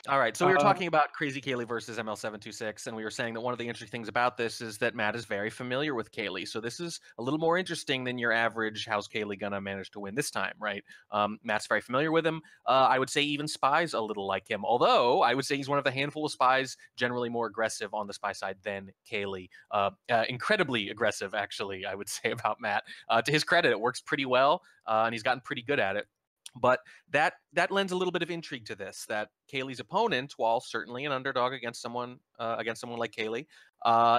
All right, so we were talking about KrazyCaley versus ml726, and we were saying that one of the interesting things about this is that Matt is very familiar with Caley. So this is a little more interesting than your average, how's Caley gonna manage to win this time, right? Matt's very familiar with him. I would say even Spy's a little like him, although I would say he's one of the handful of Spies generally more aggressive on the Spy side than Caley. Incredibly aggressive, actually, I would say about Matt. To his credit, it works pretty well, and he's gotten pretty good at it. But that lends a little bit of intrigue to this. That Caley's opponent, while certainly an underdog against someone like Caley,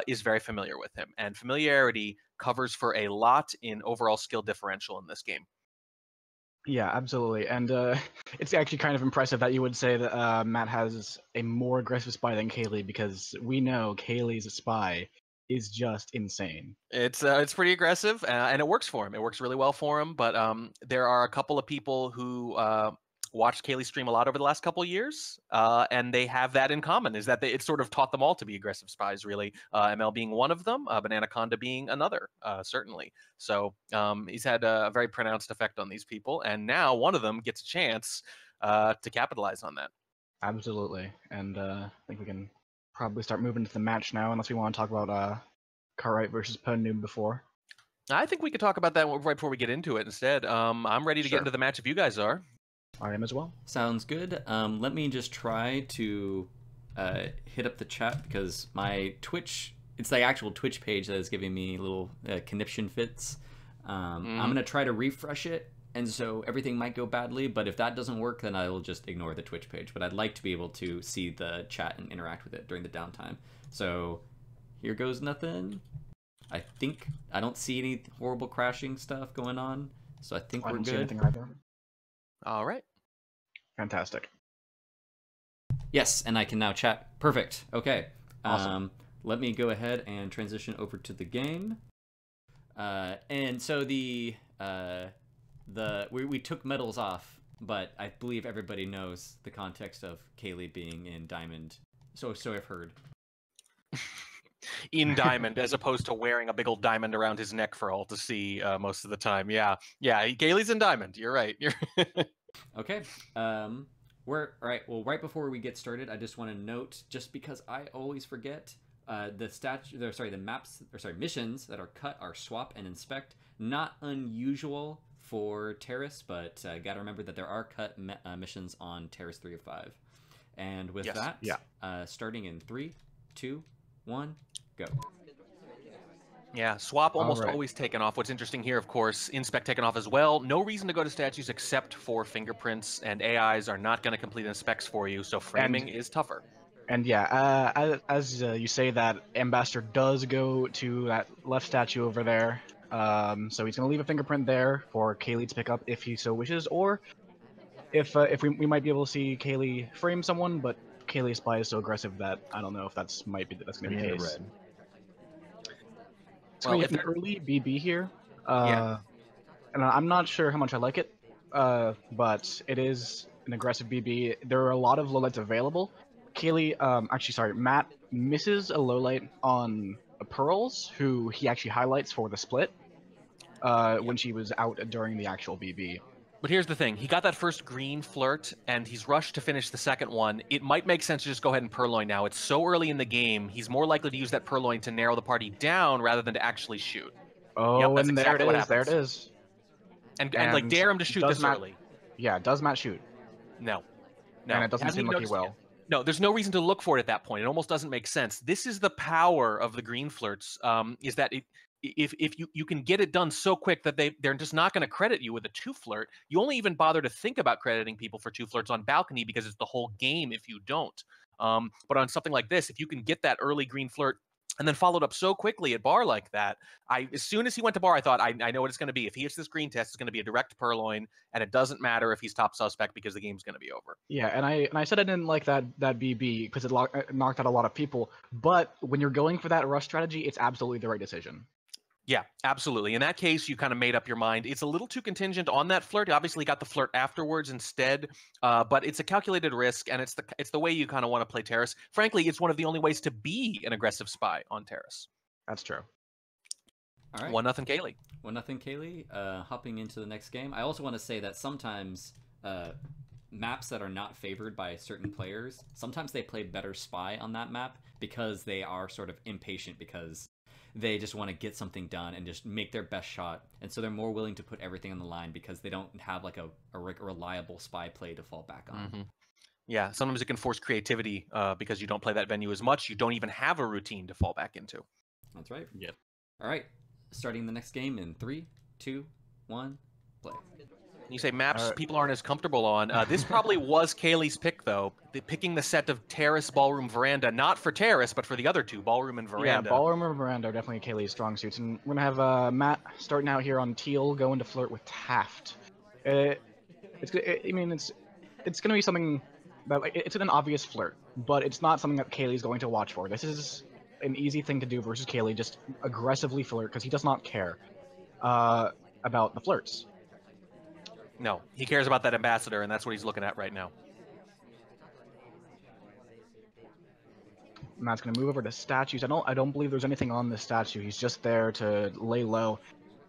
is very familiar with him, and familiarity covers for a lot in overall skill differential in this game. Yeah, absolutely. And it's actually kind of impressive that you would say that Matt has a more aggressive spy than Kaylee, because we know Kaylee's spy is just insane. It's pretty aggressive, and it works for him. It works really well for him. But there are a couple of people who watched Kaylee stream a lot over the last couple of years, and they have that in common: is that it sort of taught them all to be aggressive spies. Really, ML being one of them, Bananaconda being another, certainly. So he's had a very pronounced effect on these people, and now one of them gets a chance to capitalize on that. Absolutely. And I think we can probably start moving to the match now, unless we want to talk about Cartwright versus Noob before. I think we could talk about that right before we get into it instead. I'm ready to get into the match if you guys are. I am as well. Sounds good. Let me just try to hit up the chat, because my Twitch, it's the actual Twitch page that is giving me little conniption fits. I'm going to try to refresh it, and so everything might go badly, but if that doesn't work, then I will just ignore the Twitch page. But I'd like to be able to see the chat and interact with it during the downtime. So here goes nothing. I don't see any horrible crashing stuff going on, so I think we're good. See anything either. All right. Fantastic. Yes, and I can now chat. Perfect. Okay. Awesome. Let me go ahead and transition over to the game. And so we took medals off, but I believe everybody knows the context of Kaylee being in Diamond. So I've heard. In Diamond, as opposed to wearing a big old diamond around his neck for all to see most of the time. Yeah, Kaylee's in Diamond. You're right. Okay. All right. Well, right before we get started, I just want to note, just because I always forget, the missions that are cut are swap and inspect. Not unusual for Terrace, but gotta remember that there are cut missions on Terrace 3 of 5. And with starting in 3, 2, 1, go. Yeah, swap almost always taken off. What's interesting here, of course, inspect taken off as well. No reason to go to statues except for fingerprints, and AIs are not going to complete inspects for you, so framing is tougher. And yeah, as you say, that Ambassador does go to that left statue over there. So he's going to leave a fingerprint there for Kaylee to pick up if he so wishes, or if we might be able to see Kaylee frame someone, but Kaylee's spy is so aggressive that I don't know if that's going to be the case. It's going to be an early BB here, and I'm not sure how much I like it, but it is an aggressive BB. There are a lot of lowlights available. Matt misses a lowlight on Pearls, who he actually highlights for the split when she was out during the actual BB. But here's the thing. He got that first green flirt, and he's rushed to finish the second one. It might make sense to just go ahead and purloin now. It's so early in the game, he's more likely to use that purloin to narrow the party down rather than to actually shoot. Oh, and exactly there it is. And like, dare him to shoot this early. Yeah, does Matt shoot? No. And it doesn't seem like he will. No, there's no reason to look for it at that point. It almost doesn't make sense. This is the power of the green flirts, is that if you can get it done so quick that they're just not going to credit you with a 2 flirt. You only even bother to think about crediting people for 2 flirts on balcony because it's the whole game if you don't. But on something like this, if you can get that early green flirt and then followed up so quickly at bar like that, as soon as he went to bar, I thought, I know what it's going to be. If he hits this green test, it's going to be a direct purloin, and it doesn't matter if he's top suspect because the game's going to be over. Yeah, and I said I didn't like that BB because it knocked out a lot of people, but when you're going for that rush strategy, it's absolutely the right decision. Yeah, absolutely. In that case, you kind of made up your mind. It's a little too contingent on that flirt. You obviously got the flirt afterwards instead, but it's a calculated risk, and it's the way you kind of want to play Terrace. Frankly, it's one of the only ways to be an aggressive spy on Terrace. That's true. All right. 1-0 Kaylee. 1-0 Kaylee. Hopping into the next game. I also want to say that sometimes maps that are not favored by certain players, sometimes they play better spy on that map because they are sort of impatient because they just want to get something done and just make their best shot. And so they're more willing to put everything on the line because they don't have like a reliable spy play to fall back on. Mm-hmm. Yeah, sometimes it can force creativity because you don't play that venue as much. You don't even have a routine to fall back into. That's right. Yep. All right, starting the next game in 3, 2, 1, play. You say maps people aren't as comfortable on. This probably was Kaylee's pick, though. Picking the set of Terrace, Ballroom, Veranda. Not for Terrace, but for the other two, Ballroom and Veranda. Yeah, Ballroom and Veranda are definitely Kaylee's strong suits. And we're going to have Matt starting out here on Teal, going to flirt with Taft. It's going to be something that, like, it's an obvious flirt, but it's not something that Kaylee's going to watch for. This is an easy thing to do versus Kaylee, just aggressively flirt, because he does not care about the flirts. No, he cares about that ambassador, and that's what he's looking at right now. Matt's gonna move over to statues. I don't believe there's anything on this statue. He's just there to lay low.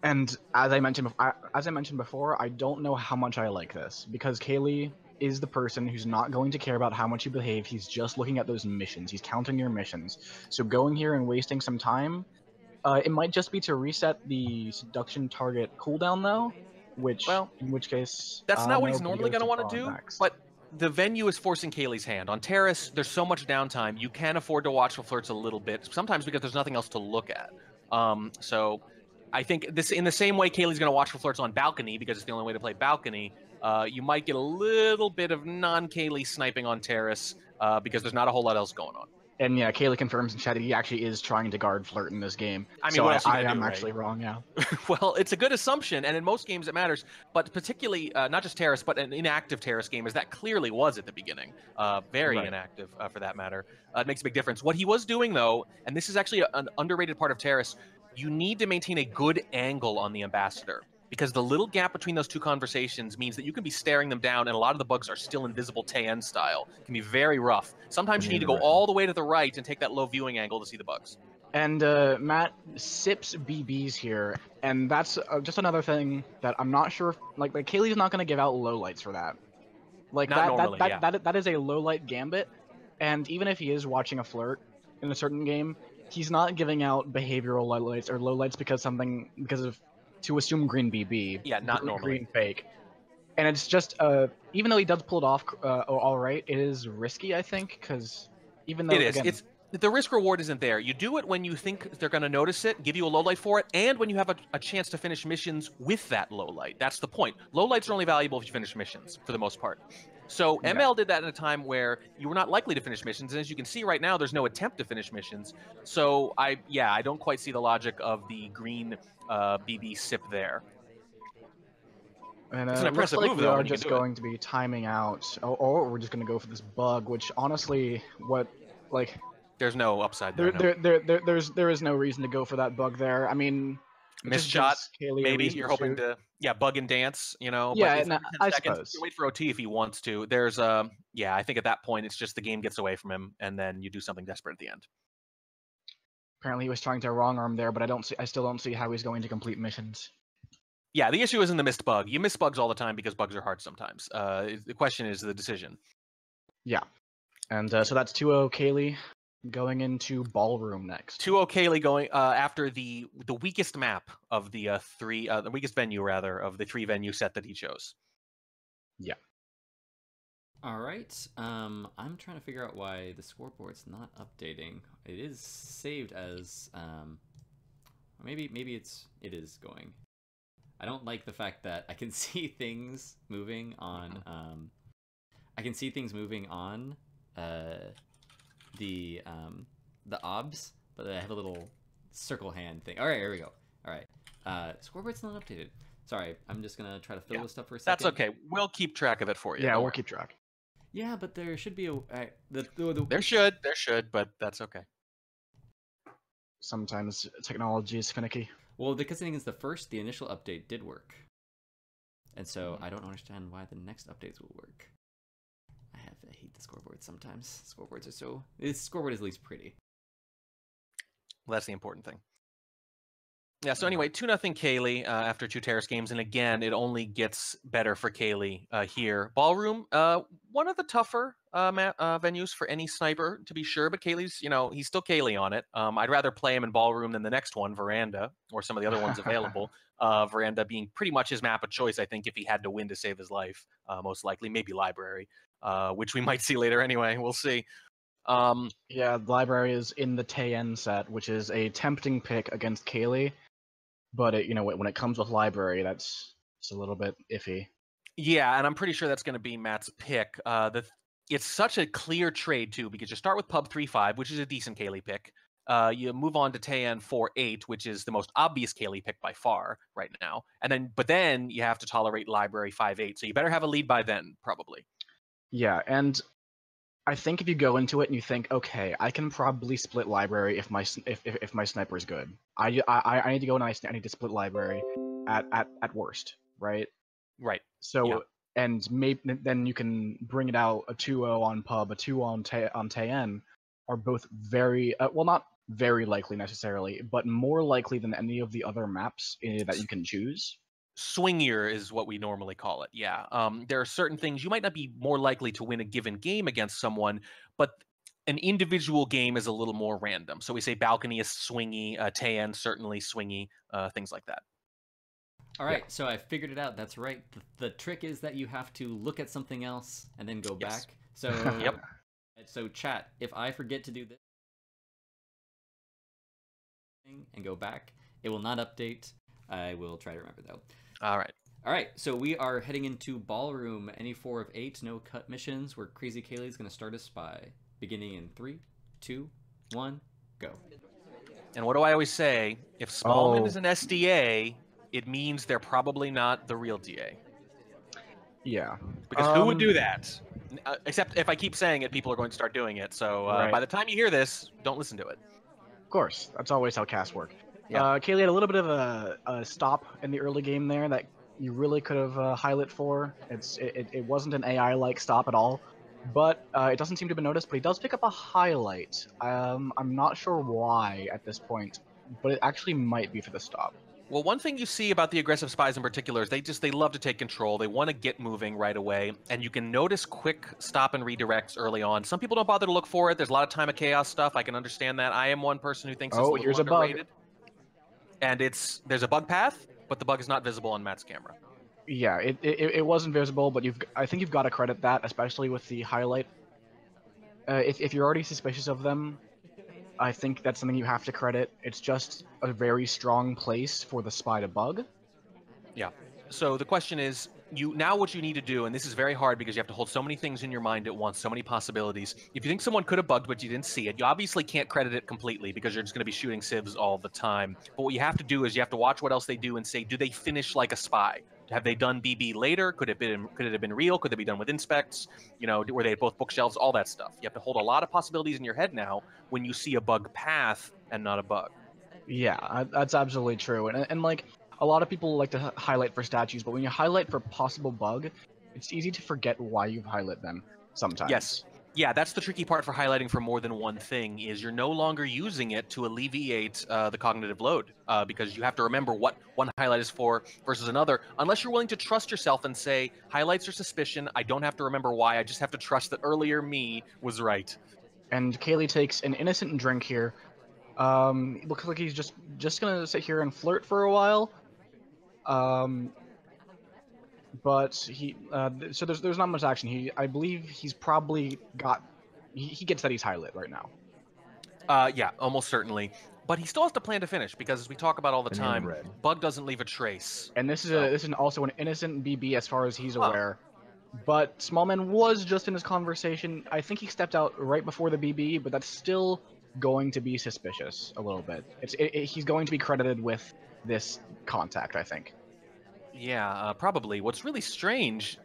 And as I mentioned before, I don't know how much I like this because Kaylee is the person who's not going to care about how much you behave. He's just looking at those missions. He's counting your missions. So going here and wasting some time, it might just be to reset the seduction target cooldown though. In which case, that's not what he's no, normally going to want to do. next. But the venue is forcing Kaylee's hand. On Terrace, there's so much downtime. You can afford to watch for flirts a little bit, sometimes because there's nothing else to look at. So I think this, in the same way Kaylee's going to watch for flirts on Balcony, because it's the only way to play Balcony, you might get a little bit of non-Kaylee sniping on Terrace because there's not a whole lot else going on. And yeah, Kaylee confirms in chat that he actually is trying to guard flirt in this game. I mean, so what else I am am actually wrong, yeah. Well, it's a good assumption, and in most games it matters, but particularly, not just Terrace, but an inactive Terrace game, as that clearly was at the beginning. Very inactive, for that matter. It makes a big difference. What he was doing, though, and this is actually an underrated part of Terrace, you need to maintain a good angle on the ambassador, because the little gap between those two conversations means that you can be staring them down, and a lot of the bugs are still invisible Tayen style. It can be very rough. Sometimes you need to go all the way to the right and take that low viewing angle to see the bugs. And Matt sips BBs here, and that's just another thing that I'm not sure. Like Kaylee's not going to give out lowlights for that. Like that is a lowlight gambit, and even if he is watching a flirt in a certain game, he's not giving out behavioral lowlights or lowlights to assume green BB. Yeah, not normally. Green fake. And it's just, even though he does pull it off all right, it is risky, I think, because even though... It is. The risk reward isn't there. You do it when you think they're going to notice it, give you a low light for it, and when you have a chance to finish missions with that low light. That's the point. Low lights are only valuable if you finish missions, for the most part. So ML did that in a time where you were not likely to finish missions, and as you can see right now, there's no attempt to finish missions. So I don't quite see the logic of the green BB sip there. And it's an impressive move, we are just going to be timing out, or we're just going to go for this bug, which honestly, there's no upside there. There is no reason to go for that bug there. I mean, missed shot, maybe you're hoping to bug and dance, Yeah, but I suppose. You wait for OT if he wants to. There's I think at that point it's just the game gets away from him, and then you do something desperate at the end. Apparently he was trying to wrong arm there, but I still don't see how he's going to complete missions. Yeah, the issue isn't the missed bug. You miss bugs all the time because bugs are hard sometimes. The question is the decision. Yeah, and so that's 2-0 Kaylee going into Ballroom next. 2-0 Kaylee going after the weakest map of the the weakest venue rather of the 3-venue set that he chose. Yeah. All right. I'm trying to figure out why the scoreboard's not updating. It is saved as maybe it is going. I don't like the fact that I can see things moving on. I can see things moving on the obs, but I have a little circle hand thing. All right, here we go. All right, scoreboard's not updated. Sorry, I'm just gonna try to fill this up for a second. That's okay. We'll keep track of it for you. Yeah, we'll keep track. Yeah, but there should be a there should, but that's okay. Sometimes technology is finicky. Well, because I think it's the initial update did work. And so I don't understand why the next updates will work. I hate the scoreboard sometimes. Scoreboards are this scoreboard is at least pretty. Well, that's the important thing. Yeah, so anyway, 2-0 Kaylee after 2 terrace games, and again, it only gets better for Kaylee here. Ballroom, one of the tougher venues for any sniper, to be sure, but Kaylee's, he's still Kaylee on it. I'd rather play him in Ballroom than the next one, Veranda, or some of the other ones available. Veranda being pretty much his map of choice, I think, if he had to win to save his life, most likely. Maybe Library, which we might see later anyway. We'll see. Yeah, the Library is in the Tayen set, which is a tempting pick against Kaylee. But when it comes with Library, it's a little bit iffy. Yeah, and I'm pretty sure that's going to be Matt's pick. It's such a clear trade too, because you start with Pub 3-5, which is a decent Kaylee pick. You move on to Tayen 4-8, which is the most obvious Kaylee pick by far right now. But then you have to tolerate Library 5-8, so you better have a lead by then, probably. Yeah, and I think if you go into it and you think, okay, I can probably split Library if my sniper is good. I need to go and I need to split Library at worst, right? Right. So yeah. And maybe then you can bring it out. A 2-0 on Pub, a 2 on Tayen are both very well, not very likely necessarily, but more likely than any of the other maps that you can choose. Swingier is what we normally call it. Yeah. There are certain things you might not be more likely to win a given game against someone, but an individual game is a little more random. So we say Balcony is swingy, Tayen certainly swingy, things like that. All right, so I figured it out. That's right. The trick is that you have to look at something else and then go back. So yep. So chat, if I forget to do this and go back, it will not update. I will try to remember though. All right. All right, so we are heading into Ballroom. Any 4 of 8, no cut missions, where KrazyCaley is going to start a spy. Beginning in 3, 2, 1, go. And what do I always say? If Smallman is an SDA, it means they're probably not the real DA. Yeah. Because who would do that? Except if I keep saying it, people are going to start doing it. So by the time you hear this, don't listen to it. Of course. That's always how casts work. Yeah. Kaylee had a little bit of a stop in the early game there that you really could have highlighted for. It wasn't an AI-like stop at all, but it doesn't seem to have been noticed. But he does pick up a highlight. I'm not sure why at this point, but it actually might be for the stop. Well, one thing you see about the aggressive spies in particular is they love to take control. They want to get moving right away, and you can notice quick stop and redirects early on. Some people don't bother to look for it. There's a lot of time of chaos stuff. I can understand that. I am one person who thinks it's a little here's underrated. A bug. And there's a bug path, but the bug is not visible on Matt's camera. Yeah, it wasn't visible, but I think you've got to credit that, especially with the highlight. If you're already suspicious of them, I think that's something you have to credit. It's just a very strong place for the spy to bug. Yeah. So the question is, now what you need to do, and this is very hard because you have to hold so many things in your mind at once, so many possibilities. If you think someone could have bugged but you didn't see it, you obviously can't credit it completely because you're just going to be shooting civs all the time. But what you have to do is you have to watch what else they do and say, do they finish like a spy? Have they done BB later? Could it have been real? Could they be done with inspects? Were they both bookshelves? All that stuff. You have to hold a lot of possibilities in your head now when you see a bug path and not a bug. Yeah, that's absolutely true. And like, a lot of people like to highlight for statues, but when you highlight for possible bug, it's easy to forget why you've highlighted them sometimes. Yes. Yeah, that's the tricky part for highlighting for more than one thing, is you're no longer using it to alleviate the cognitive load, because you have to remember what one highlight is for versus another, unless you're willing to trust yourself and say, highlights are suspicion, I don't have to remember why, I just have to trust that earlier me was right. And Kaylee takes an innocent drink here. Looks like he's just gonna sit here and flirt for a while. But so there's not much action. I believe he's probably he gets that he's highlit right now. Yeah, almost certainly. But he still has to plan to finish because, as we talk about all the time, bug doesn't leave a trace. And this is also an innocent BB as far as he's aware. But Smallman was just in his conversation. I think he stepped out right before the BB, but that's still going to be suspicious a little bit. He's going to be credited with this contact, I think. Yeah, probably. What's really strange,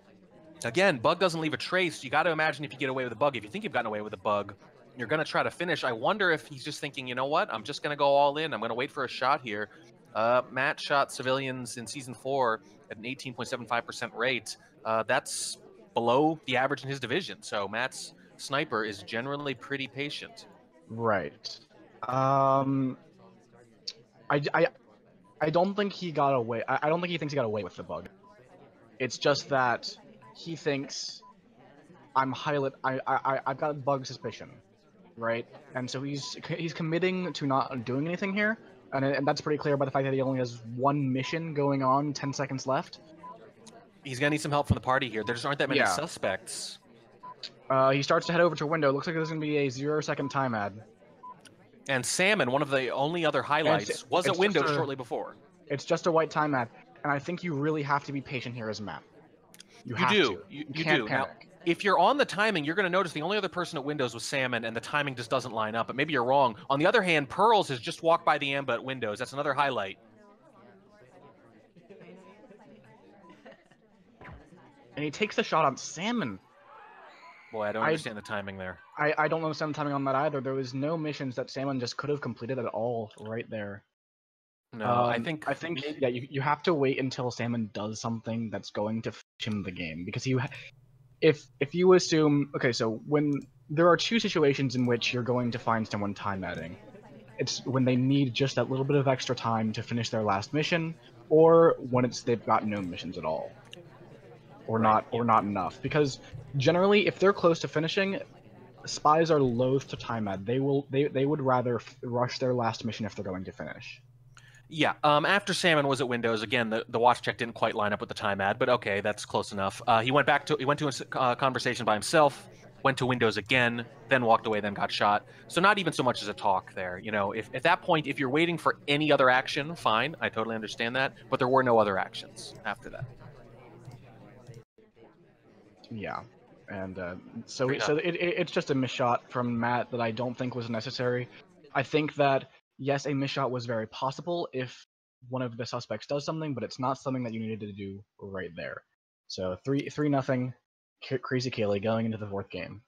again, bug doesn't leave a trace. You got to imagine if you get away with a bug. If you think you've gotten away with a bug, you're going to try to finish. I wonder if he's just thinking, you know what? I'm just going to go all in. I'm going to wait for a shot here. Matt shot civilians in Season 4 at an 18.75% rate. That's below the average in his division. So Matt's sniper is generally pretty patient. Right. I don't think he got away. I don't think he thinks he got away with the bug. It's just that he thinks I've got a bug suspicion, right? And so he's committing to not doing anything here, and that's pretty clear by the fact that he only has one mission going on, 10 seconds left. He's gonna need some help from the party here. There just aren't that many Yeah. suspects. He starts to head over to window. Looks like there's gonna be a 0-second time ad. And Salmon, one of the only other highlights, was at Windows shortly before. It's just a white time ad, and I think you really have to be patient here as Matt. You do. You can't panic. Now, if you're on the timing, you're going to notice the only other person at Windows was Salmon, and the timing just doesn't line up. But maybe you're wrong. On the other hand, Pearls has just walked by the Amba at Windows. That's another highlight. And he takes the shot on Salmon. Boy, I don't understand the timing there. I don't understand the timing on that either. There was no missions that Salmon just could have completed at all right there. No, I think yeah, you have to wait until Salmon does something that's going to fetch him the game, because if you assume, okay, so when there are two situations in which you're going to find someone time adding, it's when they need just that little bit of extra time to finish their last mission, or when they've got no missions at all, or not enough. Because generally, if they're close to finishing, spies are loath to time add. They would rather rush their last mission if they're going to finish. Yeah, after Salmon was at Windows, again, the watch check didn't quite line up with the time ad, but okay, that's close enough. He went to a conversation by himself, went to Windows again, then walked away, then got shot. So not even so much as a talk there. You know, if at that point, if you're waiting for any other action, fine, I totally understand that, but there were no other actions after that. Yeah, and so it's just a miss shot from Matt that I don't think was necessary. I think that, yes, a miss shot was very possible if one of the suspects does something, but it's not something that you needed to do right there. So 3-0, KrazyCaley going into the fourth game.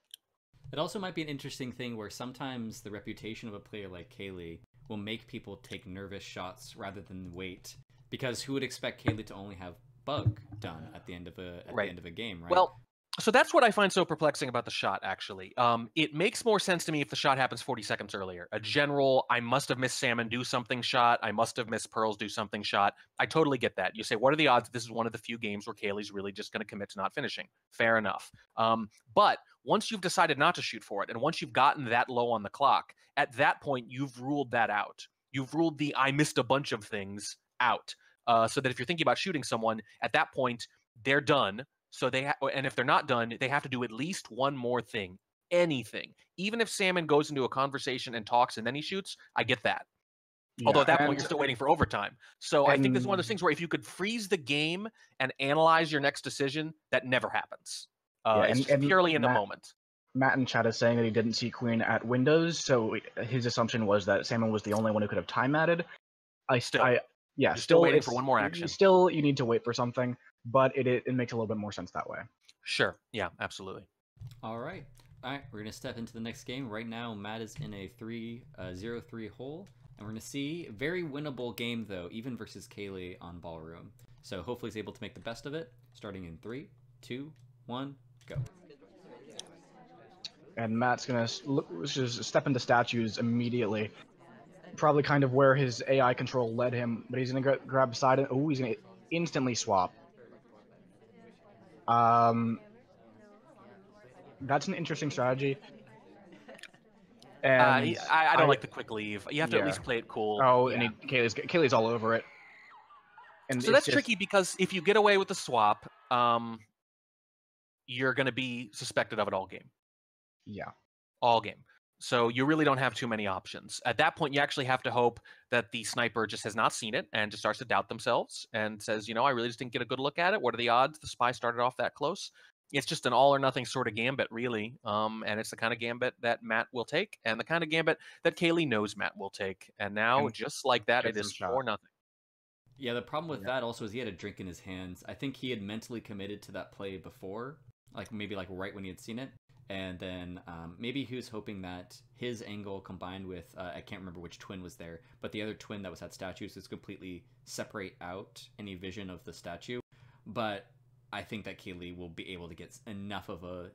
It also might be an interesting thing where sometimes the reputation of a player like Caley will make people take nervous shots rather than wait, because who would expect Caley to only have bug done at the end of a game, right? Well, so that's what I find so perplexing about the shot, actually. It makes more sense to me if the shot happens 40 seconds earlier. A general, I must have missed Salmon do something shot. I must have missed Pearls do something shot. I totally get that. You say, what are the odds this is one of the few games where Caley's really just going to commit to not finishing? Fair enough. But once you've decided not to shoot for it, and once you've gotten that low on the clock, at that point, you've ruled that out. You've ruled the I missed a bunch of things out. So that if you're thinking about shooting someone, at that point, they're done. So and if they're not done, they have to do at least one more thing, anything. Even if Salmon goes into a conversation and talks and then he shoots, I get that. Yeah, although at that point, you're still waiting for overtime. So I think this is one of those things where if you could freeze the game and analyze your next decision, that never happens. It's just purely in the moment. Matt in chat is saying that he didn't see Queen at Windows, so his assumption was that Salmon was the only one who could have time added. Still waiting for one more action. You need to wait for something, but it makes a little bit more sense that way. Sure. Yeah, absolutely. All right, we're going to step into the next game. Right now, Matt is in a 0-3 hole, and we're going to see a very winnable game, though, even versus Caley on Ballroom. So hopefully he's able to make the best of it, starting in 3, 2, 1, go. And Matt's going to just step into statues immediately. Probably kind of where his AI control led him, but he's going to grab side and he's going to instantly swap. That's an interesting strategy. And I don't like the quick leave. You have to at least play it cool. Oh, yeah. And Caley's all over it. And so that's tricky because if you get away with the swap, you're going to be suspected of it all game. Yeah. All game. So you really don't have too many options. At that point, you actually have to hope that the sniper just has not seen it and just starts to doubt themselves and says, you know, I really just didn't get a good look at it. What are the odds the spy started off that close? It's just an all or nothing sort of gambit, really. And it's the kind of gambit that Matt will take and the kind of gambit that Caley knows Matt will take. And now, just like that, it is 4-0. Yeah, the problem with that also is he had a drink in his hands. I think he had mentally committed to that play before, maybe right when he had seen it. And then maybe he was hoping that his angle combined with, I can't remember which twin was there, but the other twin that was at statues is completely separate out any vision of the statue. But I think that Caley will be able to get enough of a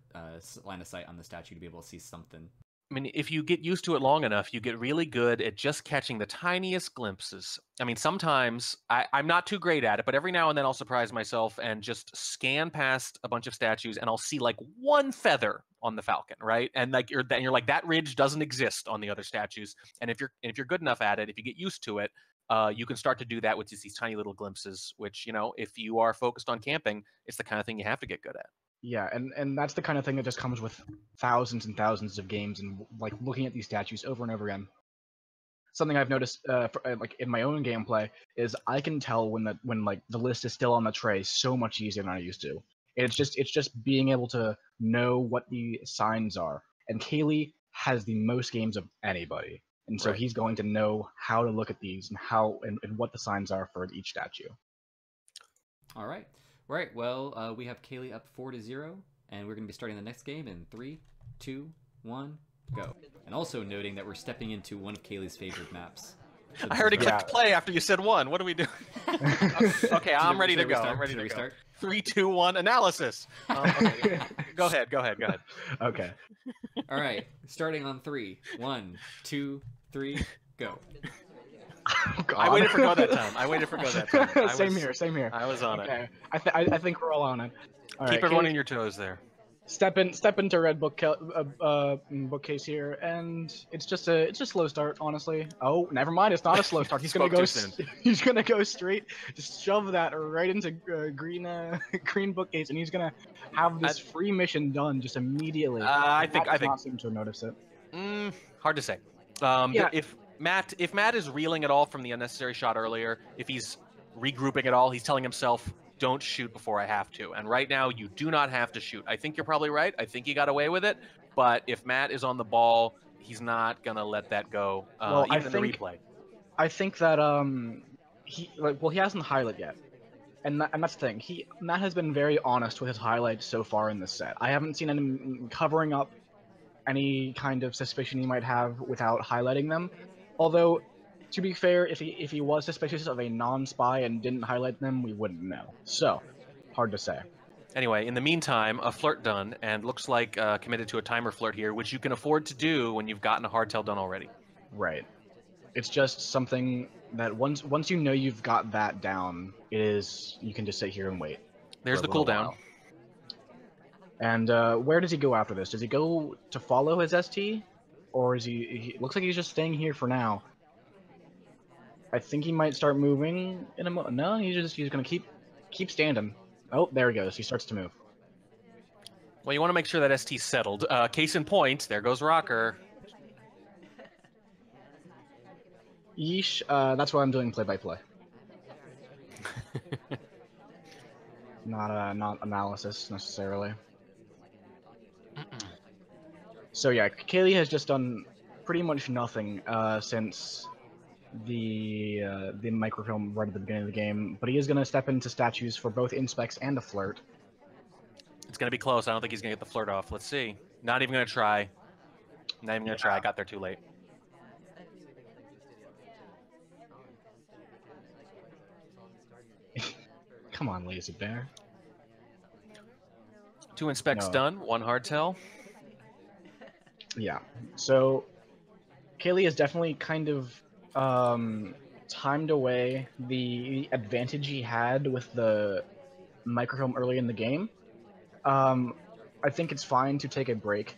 line of sight on the statue to be able to see something. I mean, if you get used to it long enough, you get really good at just catching the tiniest glimpses. I mean, sometimes I'm not too great at it, but every now and then I'll surprise myself and just scan past a bunch of statues, and I'll see like one feather on the falcon, right? And like you're like, that ridge doesn't exist on the other statues. And if you're good enough at it, if you get used to it, you can start to do that with just these tiny little glimpses. Which, if you are focused on camping, it's the kind of thing you have to get good at. Yeah, and that's the kind of thing that just comes with thousands and thousands of games and like looking at these statues over and over again. Something I've noticed, like in my own gameplay, is I can tell when like the list is still on the tray so much easier than I used to. It's just being able to know what the signs are. And Caley has the most games of anybody, and so Right. he's going to know how to look at these and how and what the signs are for each statue. All right. Right. Well, we have Caley up 4-0, and we're going to be starting the next game in 3, 2, 1, go. And also noting that we're stepping into one of Caley's favorite maps. So I already clicked play after you said one. What do we do? Okay, I'm ready to go. I'm ready to go. 3, 2, 1, analysis. Okay. Go ahead. Okay. All right. Starting on 3. 1, 2, 3, go. Oh, I waited for go that time. Same here. I was on it. I think we're all on it. All Keep right, everyone on your toes there. Step into red bookcase here, and it's just a slow start, honestly. Oh, never mind, it's not a slow start. He's gonna go. He's gonna go straight, just shove that right into green bookcase, and he's gonna have this free mission done just immediately. I think not seem to notice it. Hard to say. Yeah. If Matt is reeling at all from the unnecessary shot earlier, if he's regrouping at all, he's telling himself, don't shoot before I have to. And right now, you do not have to shoot. I think you're probably right. I think he got away with it. But if Matt is on the ball, he's not going to let that go, even in the replay. I think that he hasn't highlighted yet. And that's the thing. Matt has been very honest with his highlights so far in this set. I haven't seen him covering up any kind of suspicion he might have without highlighting them. Although, to be fair, if he was suspicious of a non-spy and didn't highlight them, we wouldn't know. So, hard to say. Anyway, in the meantime, a flirt done, and looks like committed to a timer flirt here, which you can afford to do when you've gotten a hardtail done already. Right. It's just something that once you know you've got that down, you can just sit here and wait. There's the cooldown. And where does he go after this? Does he go to follow his ST? Or is he looks like he's just staying here for now. I think he might start moving in a moment. No, he's gonna keep standing. Oh, there he goes. He starts to move. Well, you want to make sure that ST's settled. Case in point, there goes Rocker. Yeesh. That's why I'm doing play-by-play. Not analysis necessarily. So yeah, Caley has just done pretty much nothing since the microfilm right at the beginning of the game, but he is going to step into statues for both inspects and a flirt. It's going to be close. I don't think he's going to get the flirt off. Let's see. Not even going to try. Not even going to try. I got there too late. Come on, lazy bear. 2 inspects done. 1 hardtail. Yeah. So, Caley has definitely kind of timed away the advantage he had with the microfilm early in the game. I think it's fine to take a break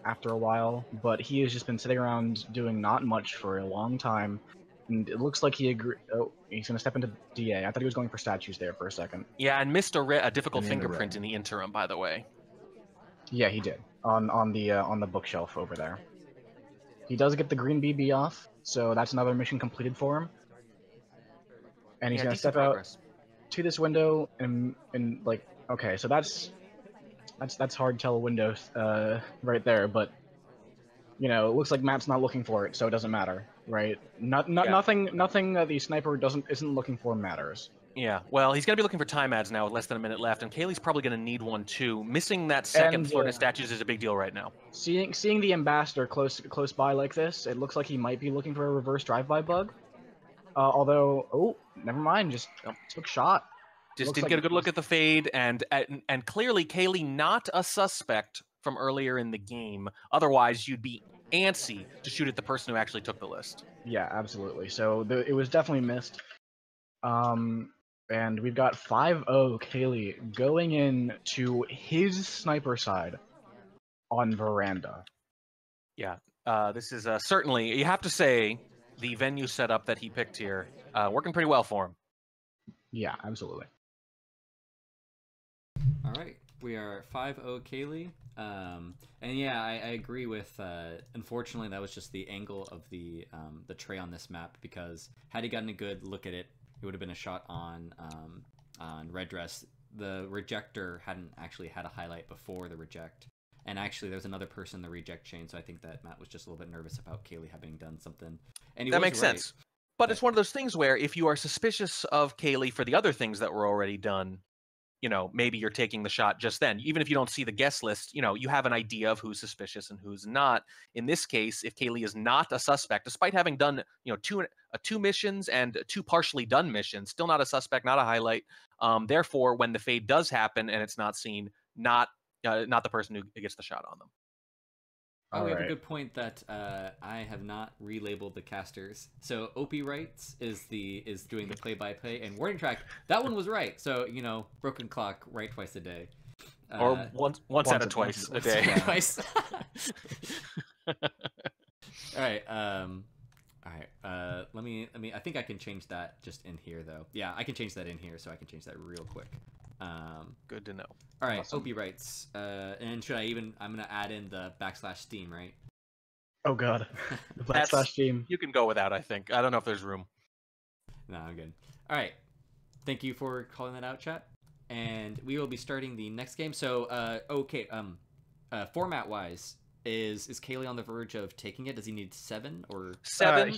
after a while, but he has just been sitting around doing not much for a long time, and it looks like he agreed. Oh, he's going to step into DA. I thought he was going for statues there for a second. Yeah, and missed a difficult fingerprint in the interim, by the way. Yeah, he did on the bookshelf over there. He does get the green BB off, so that's another mission completed for him. And he's going to step out to this window and like, okay, so that's hardtail windows right there, but you know, it looks like Matt's not looking for it, so it doesn't matter, right? Nothing that the sniper isn't looking for matters. Yeah, well, he's going to be looking for time ads now with less than a minute left, and Caley's probably going to need one too. Missing that second flirt of statues is a big deal right now. Seeing the ambassador close by like this, it looks like he might be looking for a reverse drive-by bug. Although, oh, never mind, just took shot. Just didn't get a good look at the fade, and clearly Caley not a suspect from earlier in the game. Otherwise, you'd be antsy to shoot at the person who actually took the list. Yeah, absolutely. So it was definitely missed. And we've got 5-0 Kaylee going in to his sniper side on Veranda. Yeah, this is certainly, you have to say, the venue setup that he picked here, working pretty well for him. Yeah, absolutely. All right, we are 5-0 Kaylee. And yeah, I agree with. Unfortunately, that was just the angle of the tray on this map, because had he gotten a good look at it, it would have been a shot on red dress. The rejector hadn't actually had a highlight before the reject, and actually there's another person in the reject chain, so I think that Matt was just a little bit nervous about Kaylee having done something. And that makes sense. But it's one of those things where if you are suspicious of Kaylee for the other things that were already done, you know, maybe you're taking the shot just then. Even if you don't see the guest list, you know, you have an idea of who's suspicious and who's not. In this case, if Kaylee is not a suspect, despite having done, you know, two missions and 2 partially done missions, still not a suspect, not a highlight. Therefore, when the fade does happen and it's not seen, not the person who gets the shot on them. Oh, we have a good point that I have not relabeled the casters. So Opie Wrights is doing the play-by-play, and Warning Track, that one was right. So, you know, Broken Clock, right twice a day. Or once out of twice a day. Twice. All right. All right. Let me. I think I can change that just in here, though. Yeah, I can change that in here, so I can change that real quick. Good to know. All right, awesome. Opie writes, and should I even? I'm gonna add in the /Steam, right? Oh god, the /Steam. You can go without. I think. I don't know if there's room. No, I'm good. All right. Thank you for calling that out, chat. And we will be starting the next game. So, okay. Format-wise, is Kaylee on the verge of taking it? Does he need 7 or 7?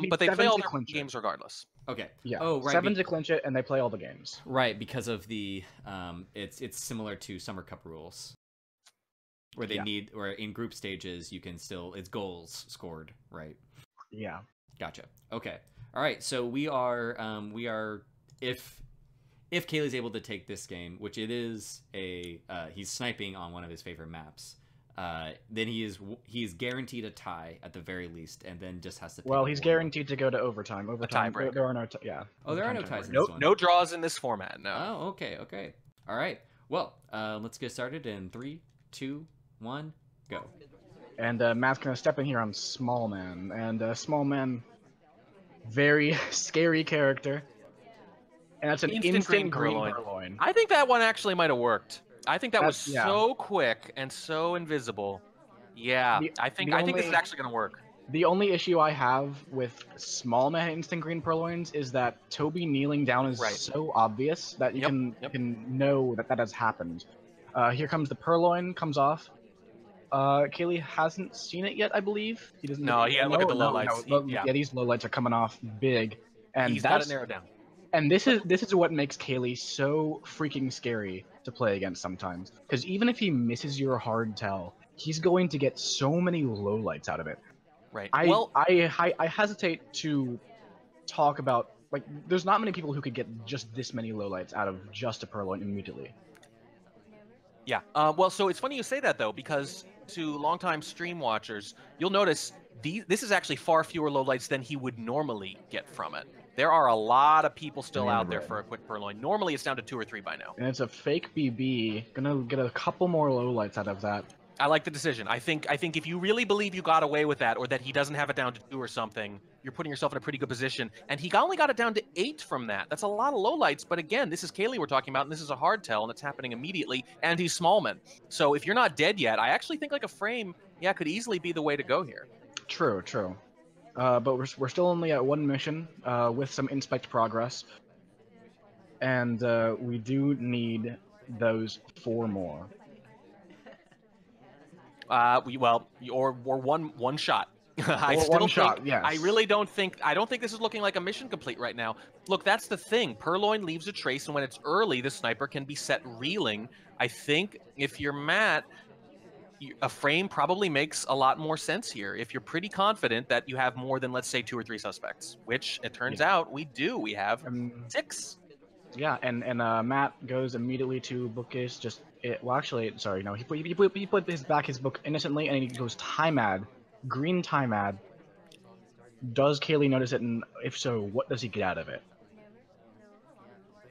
But they play all their games regardless. Okay. Yeah. Oh, right. 7 to clinch it, and they play all the games. Right, because of the it's similar to Summer Cup rules, where they need, or in group stages you can still, it's goals scored, right? Yeah. Gotcha. Okay. All right. So we are if Kaylee's able to take this game, which it is he's sniping on one of his favorite maps. Then he's guaranteed a tie at the very least, and then just has to. Well, he's guaranteed to go to overtime. Overtime. There are no. Oh, there are no ties. No draws in this format. No. Oh, okay. Okay. All right. Well, let's get started in 3, 2, 1, go. And Matt's gonna step in here on Small Man, and Small Man, very scary character. And that's an instant green purloin. I think that one actually might have worked. I think that was so quick and so invisible. Yeah, I think this is actually going to work. The only issue I have with Small Man instant green purloins is that Toby kneeling down is so obvious that you can know that has happened. Here comes the purloin, comes off. Kaylee hasn't seen it yet, I believe. He doesn't. No, yeah. Look at the lowlights. Yeah, these lowlights are coming off big, and he's got it narrowed down. And this is what makes Kaylee so freaking scary to play against sometimes. Because even if he misses your hard tell, he's going to get so many lowlights out of it. Right. I hesitate to talk about, like, there's not many people who could get just this many lowlights out of just a purloin immediately. Yeah. Well, so it's funny you say that, though, because to longtime stream watchers, you'll notice this is actually far fewer lowlights than he would normally get from it. There are a lot of people still out there for a quick purloin. Normally, it's down to 2 or 3 by now. And it's a fake BB. Gonna get a couple more lowlights out of that. I like the decision. I think if you really believe you got away with that, or that he doesn't have it down to 2 or something, you're putting yourself in a pretty good position. And he only got it down to 8 from that. That's a lot of lowlights. But again, this is Kaylee we're talking about, and this is a hard tell, and it's happening immediately. And he's Smallman. So if you're not dead yet, I actually think like a frame, could easily be the way to go here. True. But we're still only at 1 mission with some inspect progress, and we do need those 4 more. Or one shot. Yes. I don't think this is looking like a mission complete right now. Look, that's the thing. Purloin leaves a trace, and when it's early, the sniper can be set reeling. I think if you're Matt, a frame probably makes a lot more sense here if you're pretty confident that you have more than, let's say, 2 or 3 suspects, which it turns out we do. We have 6. Yeah, and Matt goes immediately to bookcase. He put his book innocently, and he goes time ad green time ad. Does Caley notice it, and if so, what does he get out of it?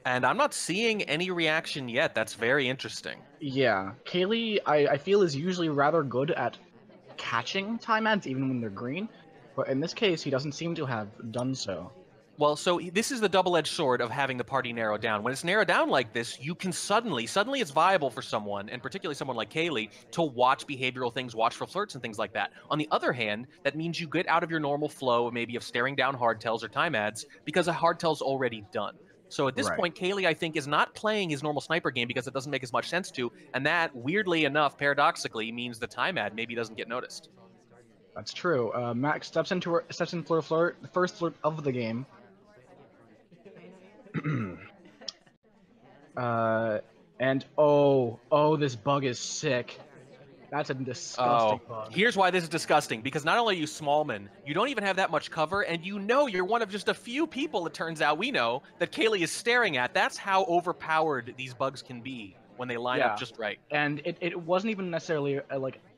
And I'm not seeing any reaction yet. That's very interesting. Yeah, Caley, I feel, is usually rather good at catching time ads even when they're green, but in this case, he doesn't seem to have done so. Well, so this is the double-edged sword of having the party narrow down. When it's narrowed down like this, you can suddenly it's viable for someone, and particularly someone like Caley, to watch behavioral things, watch for flirts and things like that. On the other hand, that means you get out of your normal flow, maybe of staring down hardtails or time ads, because a hardtail's already done. So at this point, Caley, I think, is not playing his normal sniper game because it doesn't make as much sense to, and that, weirdly enough, paradoxically, means the time ad maybe doesn't get noticed. That's true. Max steps in for a flirt, the first flirt of the game. And this bug is sick. That's a disgusting bug. Here's why this is disgusting, because not only are you Smallman, you don't even have that much cover, and you know you're one of just a few people, it turns out, we know, that Caley is staring at. That's how overpowered these bugs can be when they line up just right. And it wasn't even necessarily,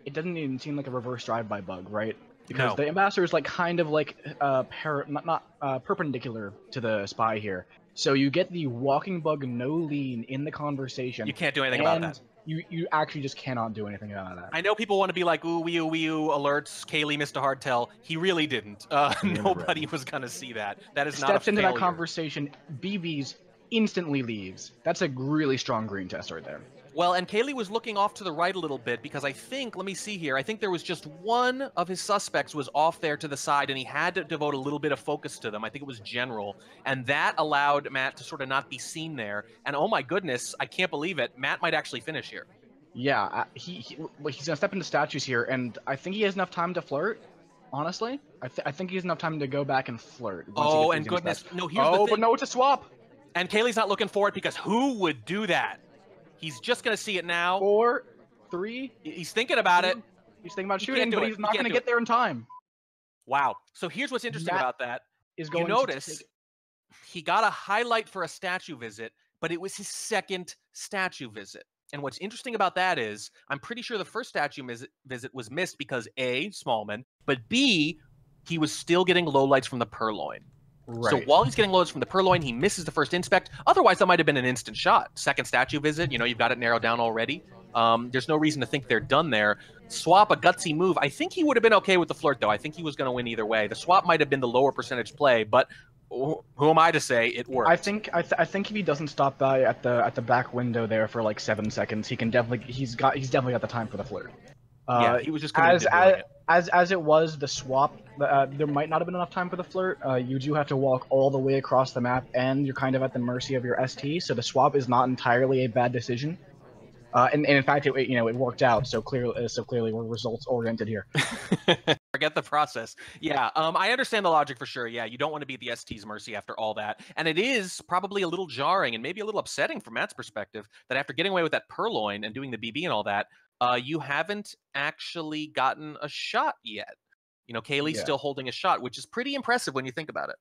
it doesn't even seem like a reverse drive-by bug, right? Because the ambassador is kind of perpendicular to the spy here. So you get the walking bug no lean in the conversation. You can't do anything about that. You actually just cannot do anything about that. I know people want to be like, ooh, wee, alerts, Caley missed a hardtail. He really didn't. Nobody was going to see that. That is not a failure. Steps into that conversation, BBs instantly leaves. That's a really strong green test right there. Well, and Caley was looking off to the right a little bit because I think, let me see here, I think there was just one of his suspects was off there to the side, and he had to devote a little bit of focus to them. I think it was General, and that allowed Matt to sort of not be seen there. And oh my goodness, I can't believe it, Matt might actually finish here. Yeah, he's going to step into statues here, and I think he has enough time to flirt. Honestly, I think he has enough time to go back and flirt. Oh, and goodness, no, here's the thing. But no, it's a swap. And Caley's not looking for it because who would do that? He's just going to see it now. 4, 3. He's thinking about it. He's thinking about shooting, but he's not going to get there in time. Wow. So here's what's interesting about that. Is going you notice he got a highlight for a statue visit, but it was his second statue visit. And what's interesting about that is I'm pretty sure the first statue visit was missed because A, Smallman, but B, he was still getting lowlights from the Purloin. Right. So while he's getting loads from the Purloin, he misses the first inspect. Otherwise, that might have been an instant shot. Second statue visit, you've got it narrowed down already. There's no reason to think they're done there. Swap, a gutsy move. I think he would have been okay with the flirt, though. I think he was going to win either way. The swap might have been the lower percentage play, but who am I to say it worked? I think if he doesn't stop by at the back window there for like 7 seconds, he's definitely got the time for the flirt. Yeah, he was just committed to doing it. As it was the swap, there might not have been enough time for the flirt. You do have to walk all the way across the map, and you're kind of at the mercy of your ST. So the swap is not entirely a bad decision. And in fact, it worked out. So clearly, we're results oriented here. Forget the process. Yeah, I understand the logic for sure. Yeah, you don't want to be at the ST's mercy after all that, and it is probably a little jarring and maybe a little upsetting from Matt's perspective that after getting away with that Purloin and doing the BB and all that, you haven't actually gotten a shot yet. Caley's still holding a shot, which is pretty impressive when you think about it.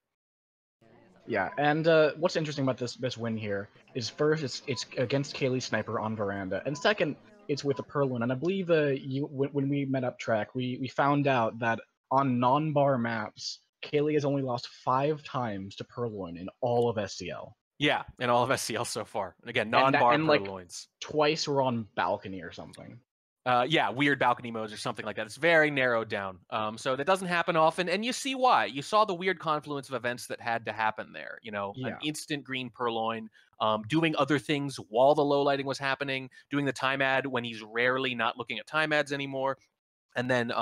Yeah, and what's interesting about this win here is first, it's against Caley's sniper on Veranda, and second, it's with the Purloin. And I believe when we met up track, we found out that on non-bar maps, Caley has only lost 5 times to Purloin in all of SCL. Yeah, in all of SCL so far. And again, non-bar Purloins. Twice we're on balcony or something. Yeah, weird balcony modes or something like that. It's very narrowed down. So that doesn't happen often, and you see why. You saw the weird confluence of events that had to happen there. An instant green Purloin, doing other things while the low lighting was happening, doing the time ad when he's rarely not looking at time ads anymore. And then,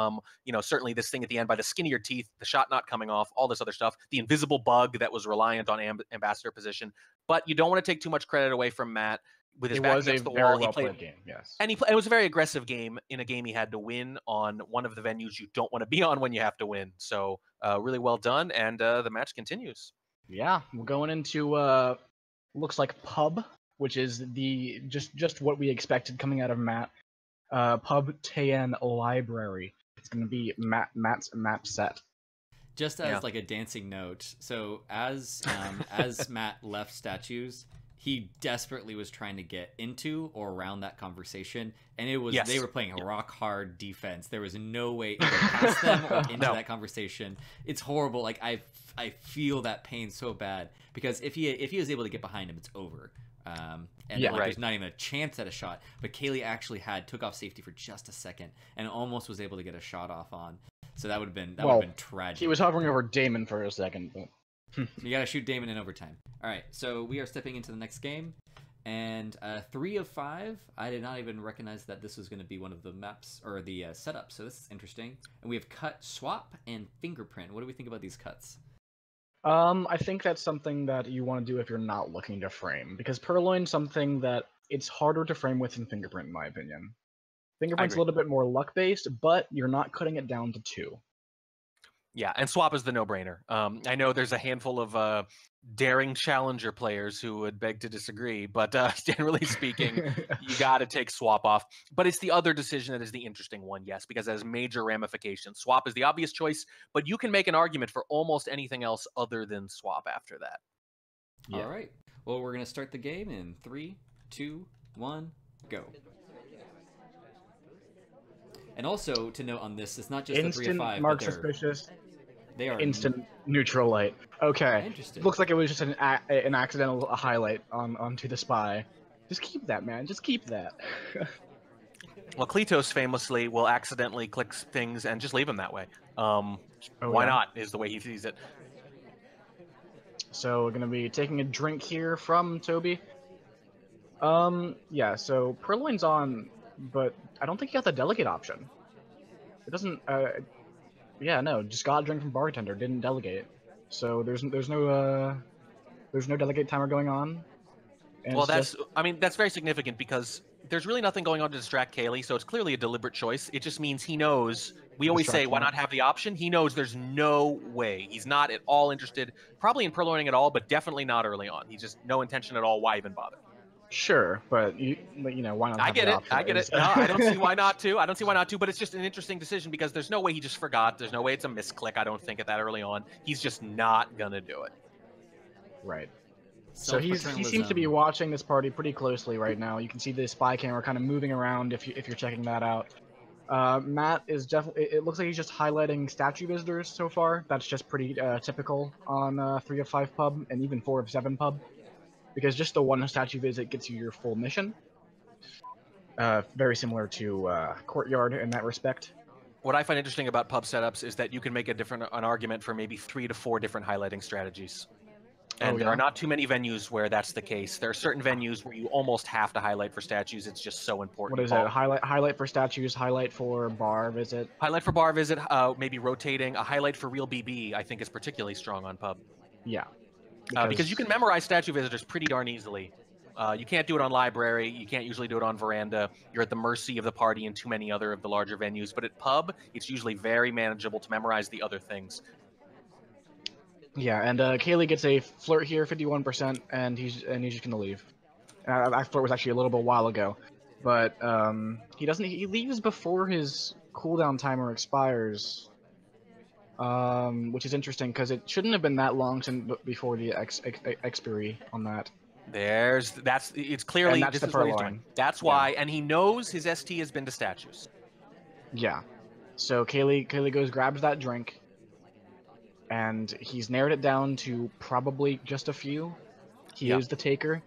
certainly this thing at the end by the skin of your teeth, the shot not coming off, all this other stuff, the invisible bug that was reliant on ambassador position. But you don't want to take too much credit away from Matt. With his back against the wall, he played game. Yes, and it was a very aggressive game in a game he had to win on one of the venues you don't want to be on when you have to win. So really well done, and the match continues. Yeah, we're going into looks like pub, which is the just what we expected coming out of Matt. Pub Tayan Library. It's going to be Matt's map set. Just as like a dancing note. So as Matt left statues, he desperately was trying to get into or around that conversation, and it was they were playing a rock hard defense. There was no way either past them or into that conversation. It's horrible. Like I feel that pain so bad, because if he was able to get behind him, it's over. There's not even a chance at a shot. But Caley actually took off safety for just a second and almost was able to get a shot off on. So that would have been tragic. He was hovering over Damon for a second, but you gotta shoot Damon in overtime. All right, so we are stepping into the next game, and 3 of 5. I did not even recognize that this was going to be one of the maps or the setups. So this is interesting. And we have cut, swap, and fingerprint. What do we think about these cuts? I think that's something that you want to do if you're not looking to frame, because Purloin's something that it's harder to frame with than Fingerprint, in my opinion. Fingerprint's a little bit more luck-based, but you're not cutting it down to 2. Yeah, and swap is the no-brainer. I know there's a handful of daring challenger players who would beg to disagree, but generally speaking, you got to take swap off. But it's the other decision that is the interesting one, yes, because it has major ramifications. Swap is the obvious choice, but you can make an argument for almost anything else other than swap after that. Yeah. All right. Well, we're going to start the game in 3, 2, 1, go. And also to note on this, it's not just instant the 3 of 5. Mark suspicious. They are instant neutral light. Okay. Interesting. Looks like it was just an accidental highlight onto the spy. Just keep that, man. Just keep that. Well, Kletos famously will accidentally click things and just leave them that way. Why not, is the way he sees it. So we're going to be taking a drink here from Toby. Yeah, so Purloin's on, but I don't think you got the delegate option. It doesn't, yeah, no, just got a drink from bartender, didn't delegate. So there's no delegate timer going on. Well, that's very significant because there's really nothing going on to distract Caley, so it's clearly a deliberate choice. It just means he knows, we always say, why not have the option? He knows there's no way. He's not at all interested, probably in purloining at all, but definitely not early on. He's just no intention at all. Why even bother? Sure, but you know, why not? I get it. No, I don't see why not to. But it's just an interesting decision because there's no way he just forgot. There's no way it's a misclick. I don't think at that early on. He's just not gonna do it. Right. So he seems to be watching this party pretty closely right now. You can see the spy camera kind of moving around if you're checking that out. Matt is definitely. It looks like he's just highlighting statue visitors so far. That's just pretty typical on 3 of 5 pub and even 4 of 7 pub. Because just the one statue visit gets you your full mission. Very similar to Courtyard in that respect. What I find interesting about pub setups is that you can make an argument for maybe 3 to 4 different highlighting strategies. And there are not too many venues where that's the case. There are certain venues where you almost have to highlight for statues. It's just so important. What is it? Highlight for statues, highlight for bar visit? Highlight for bar visit, maybe rotating. A highlight for real BB, I think, is particularly strong on pub. Yeah. Because you can memorize statue visitors pretty darn easily. You can't do it on library. You can't usually do it on veranda. You're at the mercy of the party in too many other of the larger venues. But at pub, it's usually very manageable to memorize the other things. Yeah, and Caley gets a flirt here, 51%, and he's just gonna leave. That flirt was actually a little bit while ago, but he leaves before his cooldown timer expires. Which is interesting because it shouldn't have been that long before the expiry on that. It's clearly this is what he's doing. That's why, and he knows his ST has been to statues. Yeah, so Caley goes, grabs that drink, and he's narrowed it down to probably just a few. He is the taker.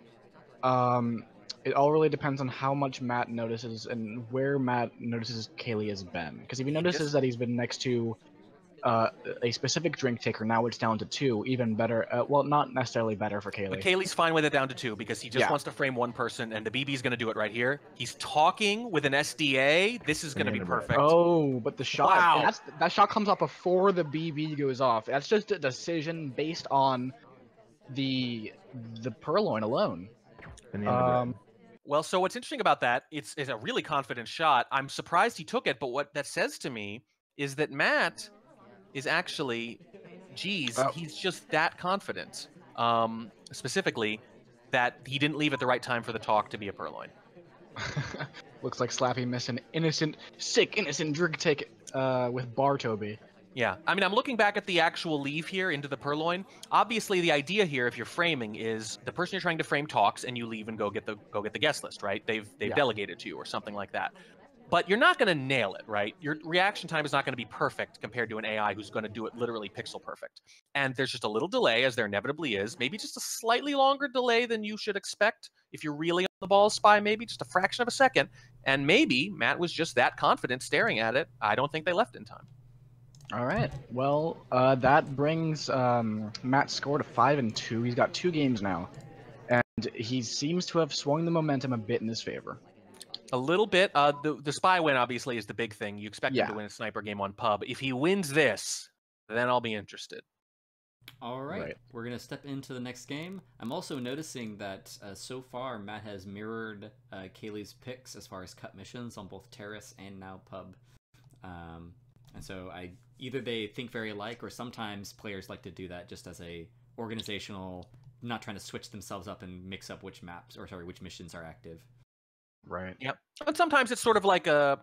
It all really depends on how much Matt notices and where Matt notices Caley has been. Because if he notices that he's been next to a specific drink taker, now it's down to 2, even better. Well, not necessarily better for Caley. But Caley's fine with it down to 2 because he just wants to frame one person, and the BB's going to do it right here. He's talking with an SDA. This is going to be perfect. Oh, but the shot, that shot comes off before the BB goes off. That's just a decision based on the purloin alone. Well, so what's interesting about that, it's a really confident shot. I'm surprised he took it, but what that says to me is that Matt is actually, he's just that confident. Specifically, that he didn't leave at the right time for the talk to be a purloin. Looks like Slappy missed an innocent drink ticket with Bar Toby. Yeah, I mean, I'm looking back at the actual leave here into the purloin. Obviously, the idea here, if you're framing, is the person you're trying to frame talks, and you leave and go get the guest list, right? They've Yeah. delegated to you or something like that. But you're not going to nail it, right? Your reaction time is not going to be perfect compared to an AI who's going to do it literally pixel perfect. And there's just a little delay, as there inevitably is, maybe just a slightly longer delay than you should expect if you're really on the ball, Spy, maybe just a fraction of a second. And maybe Matt was just that confident staring at it. I don't think they left in time. All right. Well, that brings Matt's score to 5-2. He's got 2 games now, and he seems to have swung the momentum a bit in his favor. A little bit. The spy win obviously is the big thing. You expect him to win a sniper game on pub. If he wins this, then I'll be interested. All right. We're going to step into the next game. I'm also noticing that so far Matt has mirrored Kaylee's picks as far as cut missions on both Terrace and now pub. And so either they think very alike, or sometimes players like to do that just as a organizational, not trying to switch themselves up and mix up which missions are active. Right. Yep. And sometimes it's sort of like an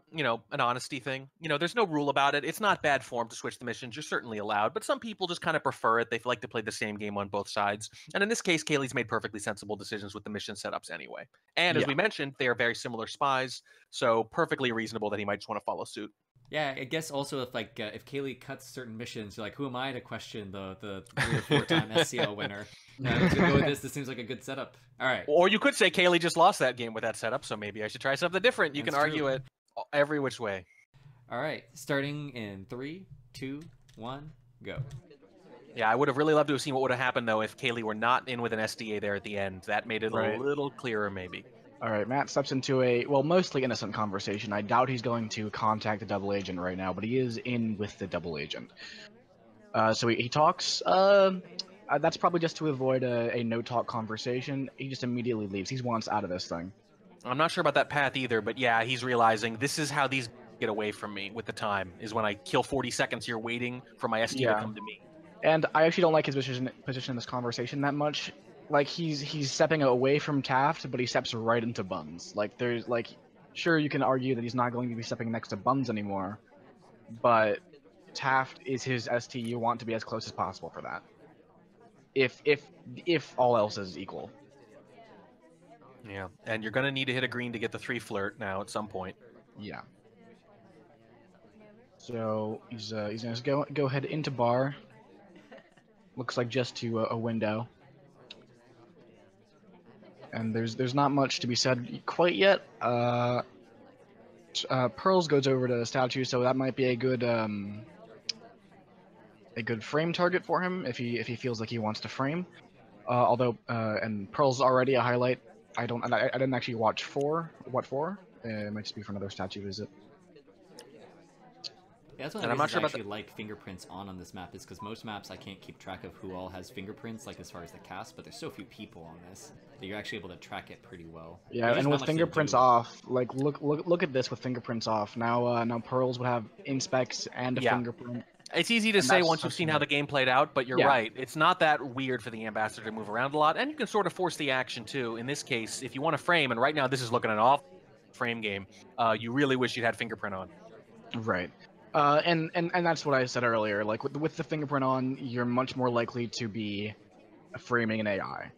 honesty thing. There's no rule about it. It's not bad form to switch the missions. You're certainly allowed, but some people just kind of prefer it. They like to play the same game on both sides. And in this case, Kaylee's made perfectly sensible decisions with the mission setups anyway. And as we mentioned, they are very similar spies, so perfectly reasonable that he might just want to follow suit. Yeah, I guess also if Kaylee cuts certain missions, you're like, who am I to question the 3 or 4 time SCL winner? I'm just gonna go with this. This seems like a good setup. All right. Or you could say Kaylee just lost that game with that setup, so maybe I should try something different. You can argue it every which way. All right, starting in 3, 2, 1, go. Yeah, I would have really loved to have seen what would have happened though if Kaylee were not in with an SDA there at the end. That made it a little clearer, maybe. All right, Matt steps into a, mostly innocent conversation. I doubt he's going to contact the double agent right now, but he is in with the double agent. So he talks. That's probably just to avoid a no-talk conversation. He just immediately leaves. He wants out of this thing. I'm not sure about that path either, but yeah, he's realizing this is how these get away from me with the time, is when I kill 40 seconds here waiting for my SD to come to me. And I actually don't like his position in this conversation that much. Like, he's stepping away from Taft, but he steps right into Buns. Like, sure, you can argue that he's not going to be stepping next to Buns anymore, but Taft is his ST. You want to be as close as possible for that. If all else is equal. Yeah, and you're gonna need to hit a green to get the 3 flirt now at some point. Yeah. So he's gonna go ahead into bar. Looks like just to a window. And there's not much to be said quite yet. Pearls goes over to the statue, so that might be a good frame target for him if he feels like he wants to frame. Although and Pearl's already a highlight. I didn't actually watch what for. It might just be for another statue visit. Yeah, that's one of the reasons I actually like fingerprints on this map, is because most maps I can't keep track of who all has fingerprints, like as far as the cast, but there's so few people on this that you're actually able to track it pretty well. Yeah, and with fingerprints off, like look at this with fingerprints off. Now Pearls would have inspects and a fingerprint. It's easy to say once you've seen how the game played out, but you're right. It's not that weird for the ambassador to move around a lot, and you can sort of force the action too. In this case, if you want to frame, and right now this is looking an awful frame game, you really wish you'd had fingerprint on. Right. And that's what I said earlier. Like with the fingerprint on, you're much more likely to be framing an AI.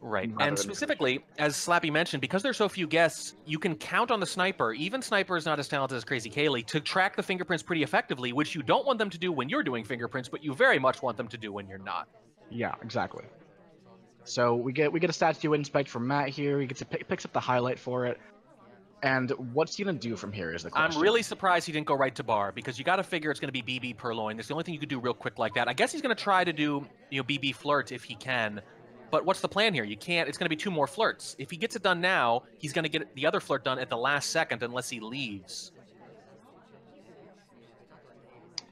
Right, and specifically, as Slappy mentioned, because there's so few guests, you can count on the sniper, even sniper is not as talented as KrazyCaley, to track the fingerprints pretty effectively, which you don't want them to do when you're doing fingerprints, but you very much want them to do when you're not. Yeah, exactly. So we get a statue inspect from Matt here. He picks up the highlight for it. And what's he gonna do from here is the question. I'm really surprised he didn't go right to bar, because you got to figure it's going to be BB Purloin. That's the only thing you could do real quick like that. I guess he's going to try to do BB flirt if he can. But what's the plan here? You can't. It's going to be 2 more flirts. If he gets it done now, he's going to get the other flirt done at the last second unless he leaves.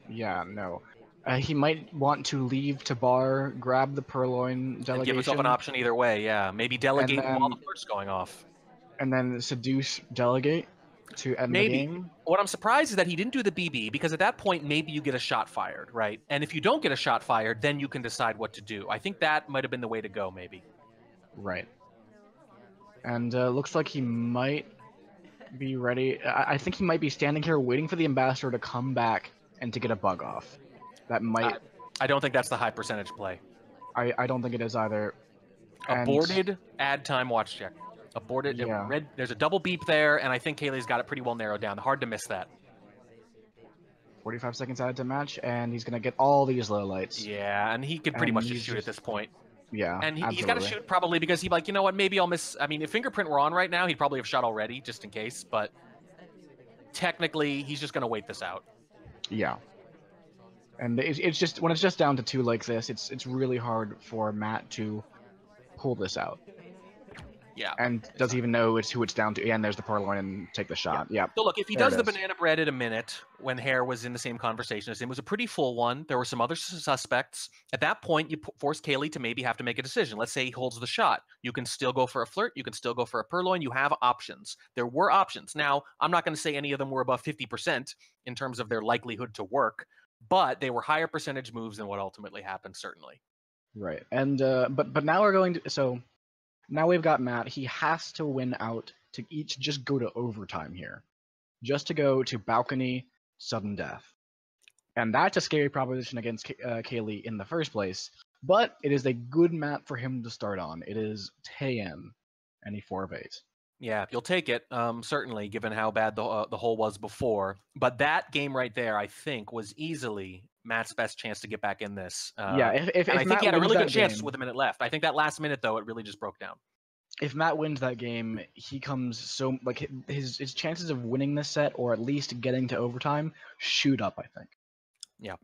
Yeah, no. He might want to leave to bar, grab the Purloin delegation. And give himself an option either way, yeah. Maybe delegate while the flirt's going off. And then seduce, delegate to end the game. What I'm surprised is that he didn't do the BB, because at that point, maybe you get a shot fired, right? And if you don't get a shot fired, then you can decide what to do. I think that might have been the way to go, maybe. Right. And looks like he might be ready. I think he might be standing here waiting for the ambassador to come back and to get a bug off. That might. I don't think that's the high percentage play. I don't think it is either. Aborted add time watch check. Aborted. Yeah. Red. There's a double beep there, and I think Kaylee's got it pretty well narrowed down. Hard to miss that. 45 seconds added to match, and he's gonna get all these low lights. Yeah, and he could pretty much just shoot at this point. Yeah, and he's got to shoot probably because he'd be like, you know what, maybe I'll miss. I mean, if Fingerprint were on right now, he'd probably have shot already, just in case. But technically, he's just gonna wait this out. Yeah. And it's just when it's just down to 2 like this, it's really hard for Matt to pull this out. Yeah. And doesn't even know who it's down to. And there's the purloin and take the shot. Yeah. So look, if he does the banana bread in a minute, when Hare was in the same conversation as him, it was a pretty full one. There were some other suspects. At that point, you force Kaylee to maybe have to make a decision. Let's say he holds the shot. You can still go for a flirt. You can still go for a purloin. You have options. There were options. Now, I'm not going to say any of them were above 50% in terms of their likelihood to work, but they were higher percentage moves than what ultimately happened, certainly. Right. And but now we're going to now we've got Matt. He has to win out to each just go to overtime here. Just to go to balcony, sudden death. And that's a scary proposition against Kaylee in the first place. But it is a good map for him to start on. It is Taeyeon, and he 4 of 8. Yeah, you'll take it, certainly, given how bad the hole was before. But that game right there, I think, was easily Matt's best chance to get back in this. Yeah, if I think Matt he had a really good game, chance with a minute left. I think that last minute, though, it really just broke down. If Matt wins that game, he comes so like his chances of winning this set or at least getting to overtime shoot up, I think. Yeah.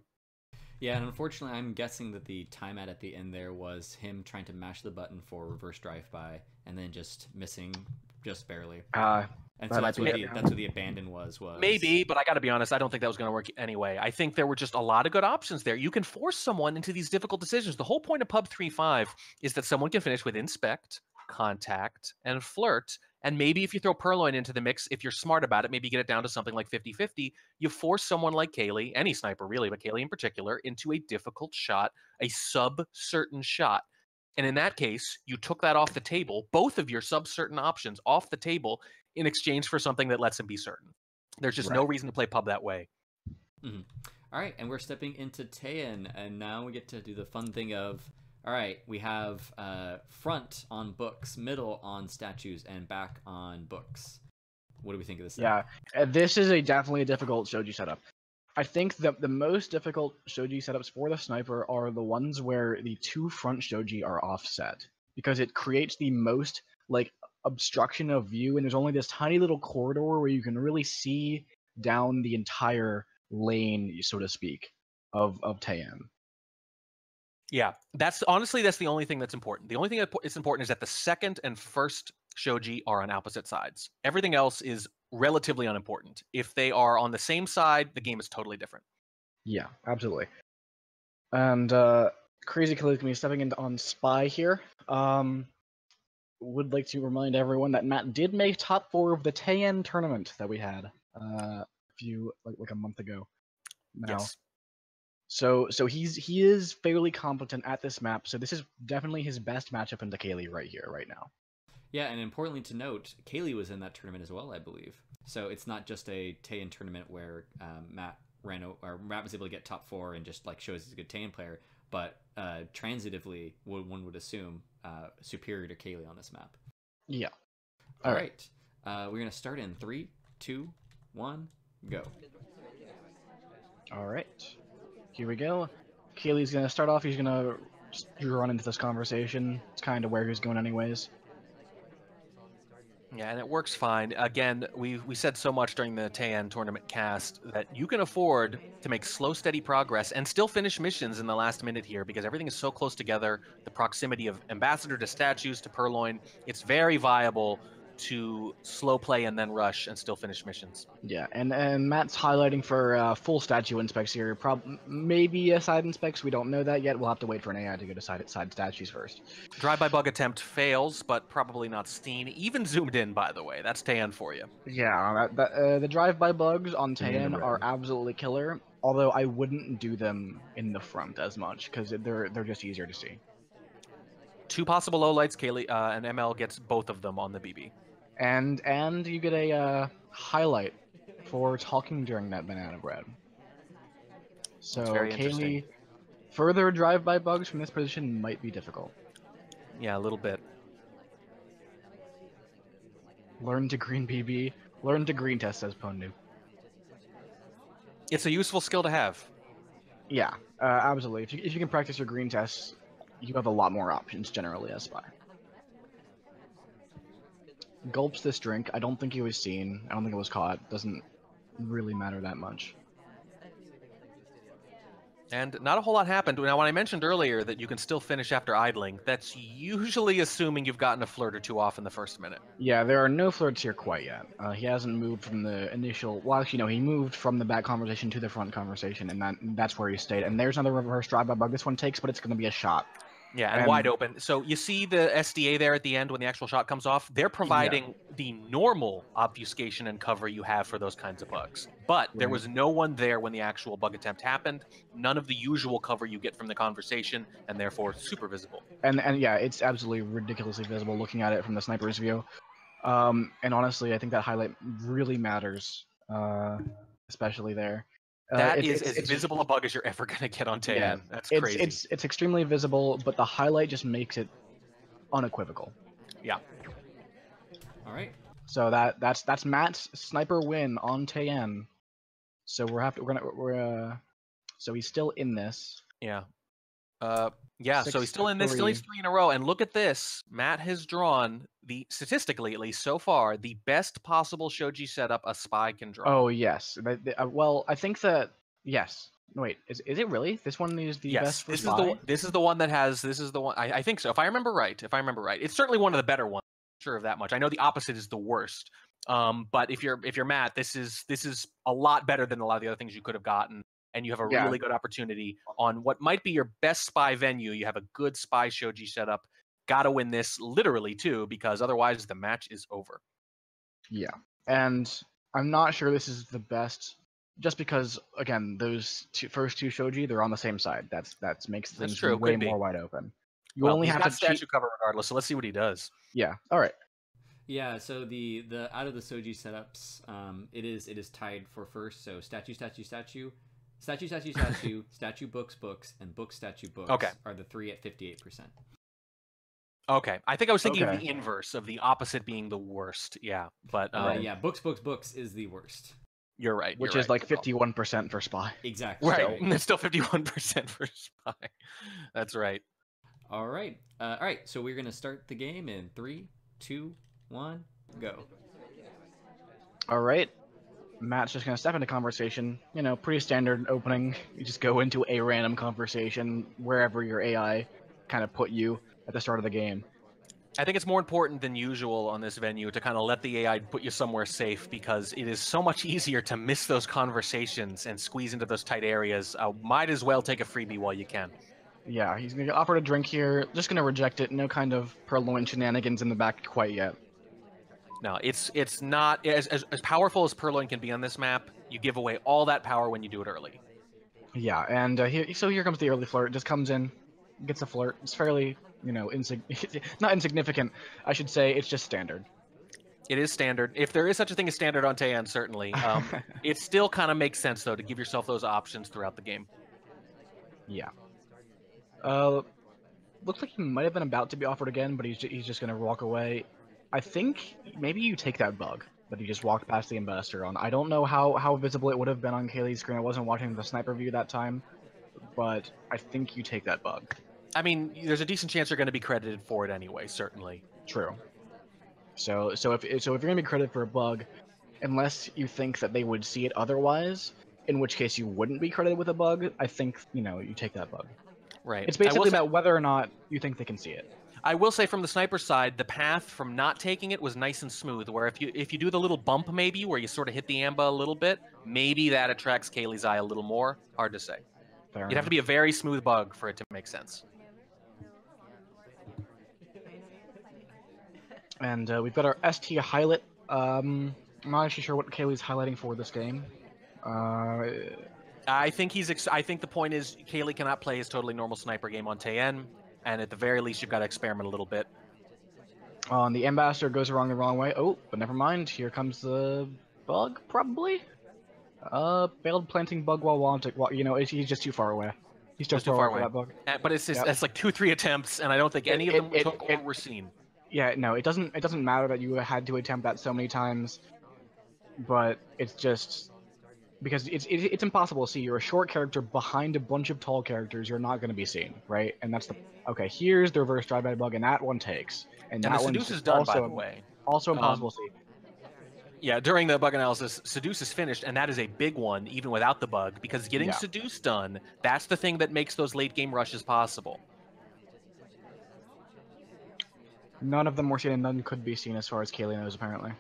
Yeah, and unfortunately, I'm guessing that the timeout at the end there was him trying to mash the button for reverse drive-by and then just missing just barely. And so that's what the abandon was. Maybe, but I got to be honest, I don't think that was going to work anyway. I think there were just a lot of good options there. You can force someone into these difficult decisions. The whole point of Pub 3.5 is that someone can finish with inspect, contact, and flirt. And maybe if you throw Purloin into the mix, if you're smart about it, maybe get it down to something like 50-50. You force someone like Kaylee, any sniper really, but Kaylee in particular, into a difficult shot, a sub-certain shot. And in that case, you took that off the table, both of your sub-certain options off the table in exchange for something that lets him be certain. There's just no reason to play Pub that way. Mm-hmm. All right, and we're stepping into Taeyeon, and now we get to do the fun thing of, all right, we have front on books, middle on statues, and back on books. What do we think of this? Yeah, this is definitely a difficult shoji setup. I think that the most difficult shoji setups for the sniper are the ones where the 2 front shoji are offset, because it creates the most like obstruction of view, and there's only this tiny little corridor where you can really see down the entire lane, so to speak, of Taeyeon. Yeah, that's the only thing that's important. The only thing that is important is that the second and first shoji are on opposite sides. Everything else is relatively unimportant. If they are on the same side, the game is totally different. Yeah, absolutely. And KrazyCaley is going to be stepping in on Spy here. Would like to remind everyone that Matt did make top 4 of the Taeyeon tournament that we had a month ago. Now. Yes. So he is fairly competent at this map. So this is definitely his best matchup into Kaylee right here, right now. Yeah, and importantly to note, Kaylee was in that tournament as well, I believe. So it's not just a Taeyeon tournament where Matt was able to get top 4 and just like shows he's a good Taeyeon player, but transitively, one would assume superior to Kaylee on this map. Yeah. All right. We're gonna start in 3, 2, 1, go. All right. Here we go. Kaylee's gonna start off. He's gonna run into this conversation. It's kind of where he's going anyways. Yeah, and it works fine. Again, we said so much during the Taeyeon tournament cast that you can afford to make slow, steady progress and still finish missions in the last minute here because everything is so close together. The proximity of Ambassador to statues to Purloin, it's very viable to slow play and then rush and still finish missions. Yeah, and Matt's highlighting for full statue inspects here. Maybe a side inspects. We don't know that yet. We'll have to wait for an AI to go to side statues first. Drive-by bug attempt fails, but probably not seen. Even zoomed in, by the way. That's Taeyeon for you. Yeah, the drive-by bugs on Taeyeon are absolutely killer. Although I wouldn't do them in the front as much because they're just easier to see. 2 possible low lights. Kaylee and ML gets both of them on the BB. And you get a highlight for talking during that banana bread. So very interesting. Kaylee, further drive-by bugs from this position might be difficult. Yeah, a little bit. Learn to green BB. Learn to green test, says Pondu. It's a useful skill to have. Yeah, absolutely. If you can practice your green tests, you have a lot more options generally as Spy. Gulps this drink. I don't think he was seen. I don't think it was caught. Doesn't really matter that much. And not a whole lot happened. Now, when I mentioned earlier that you can still finish after idling, that's usually assuming you've gotten a flirt or two off in the first minute. Yeah, there are no flirts here quite yet. He hasn't moved from the initial... Well, actually, no, he moved from the back conversation to the front conversation, and that's where he stayed. And there's another reverse drive-by bug. This one takes, but it's going to be a shot. Yeah, and wide open. So you see the SDA there at the end when the actual shot comes off? They're providing the normal obfuscation and cover you have for those kinds of bugs. But there was no one there when the actual bug attempt happened. None of the usual cover you get from the conversation, and therefore super visible. And yeah, it's absolutely ridiculously visible looking at it from the sniper's view. And honestly, I think that highlight really matters, especially there. That is as visible a bug as you're ever going to get on TN. Yeah, that's crazy. It's extremely visible, but the highlight just makes it unequivocal. Yeah. All right. So that's Matt's sniper win on TN. So so he's still in this. Yeah. Yeah, so he's still in this, still needs 3 in a row. And look at this. Matt has drawn statistically at least so far, the best possible shoji setup a spy can draw. Oh, yes. Well, I think that, yes. Wait, is it really? This one is the best for spy? This is the one that has, this is the one, I think so. If I remember right. It's certainly one of the better ones. I'm sure of that much. I know the opposite is the worst. But if you're Matt, this is a lot better than a lot of the other things you could have gotten. And you have a really good opportunity on what might be your best spy venue. You have a good spy shoji setup. Got to win this literally, too, because otherwise the match is over. Yeah. And I'm not sure this is the best, just because, again, those first two shoji, they're on the same side. That makes things way more wide open. You only have to statue cover regardless, so let's see what he does. Yeah. All right. Yeah, so the out of the shoji setups, it is tied for first. So statue, statue, books, and book, statue, books are the 3 at 58%. Okay, I think I was thinking of the inverse of the opposite being the worst. Yeah, but yeah, books is the worst. You're right, which is like 51% for spy. Exactly. Right, and it's still 51% for spy. That's right. All right, all right. So we're gonna start the game in 3, 2, 1, go. All right. Matt's just going to step into conversation. You know, pretty standard opening. You just go into a random conversation wherever your AI kind of put you at the start of the game. I think it's more important than usual on this venue to kind of let the AI put you somewhere safe, because it is so much easier to miss those conversations and squeeze into those tight areas. Might as well take a freebie while you can. Yeah, he's going to get offered a drink here. Just going to reject it. No kind of purloin shenanigans in the back quite yet. No, it's not as powerful as Purloin can be on this map. You give away all that power when you do it early. Yeah, and so here comes the early flirt. Just comes in, gets a flirt. It's fairly, not insignificant. I should say it's just standard. It is standard. If there is such a thing as standard on Taeyan, certainly. It still kind of makes sense, though, to give yourself those options throughout the game. Yeah. Looks like he might have been about to be offered again, but he's just going to walk away. I think maybe you take that bug that he just walked past the ambassador on. I don't know how visible it would have been on Kaylee's screen. I wasn't watching the sniper view that time, but I think you take that bug. I mean, there's a decent chance you're going to be credited for it anyway, certainly. True. So if you're going to be credited for a bug, unless you think that they would see it otherwise, in which case you wouldn't be credited with a bug, I think, you take that bug. Right. It's basically about whether or not you think they can see it. I will say from the sniper side, the path from not taking it was nice and smooth, where if you do the little bump maybe, where you sort of hit the amba a little bit, maybe that attracts Kaylee's eye a little more. Hard to say. You'd have to be a very smooth bug for it to make sense. And we've got our ST highlight. I'm not actually sure what Kaylee's highlighting for this game. I think the point is Kaylee cannot play his totally normal sniper game on Taeyan. And at the very least, you've got to experiment a little bit. The ambassador goes the wrong way. Oh, but never mind. Here comes the bug, probably. Failed planting bug while wanting. Well, he's just too far away. He's Just too too far far away for away. that bug. But it's just, Yep. it's like 2-3 attempts, and I don't think any of them took or were seen. Yeah, no, it doesn't matter that you had to attempt that so many times, but it's just because it's impossible to see. You're a short character behind a bunch of tall characters. You're not going to be seen, right? And that's the okay. Here's the reverse drive-by bug, and that one takes, and And the that one's seduce is done, by the way. also impossible to see. Yeah, during the bug analysis, seduce is finished, and that is a big one, even without the bug, because getting seduce done, that's the thing that makes those late game rushes possible. None of them were seen, and none could be seen as far as Kaylee knows, apparently.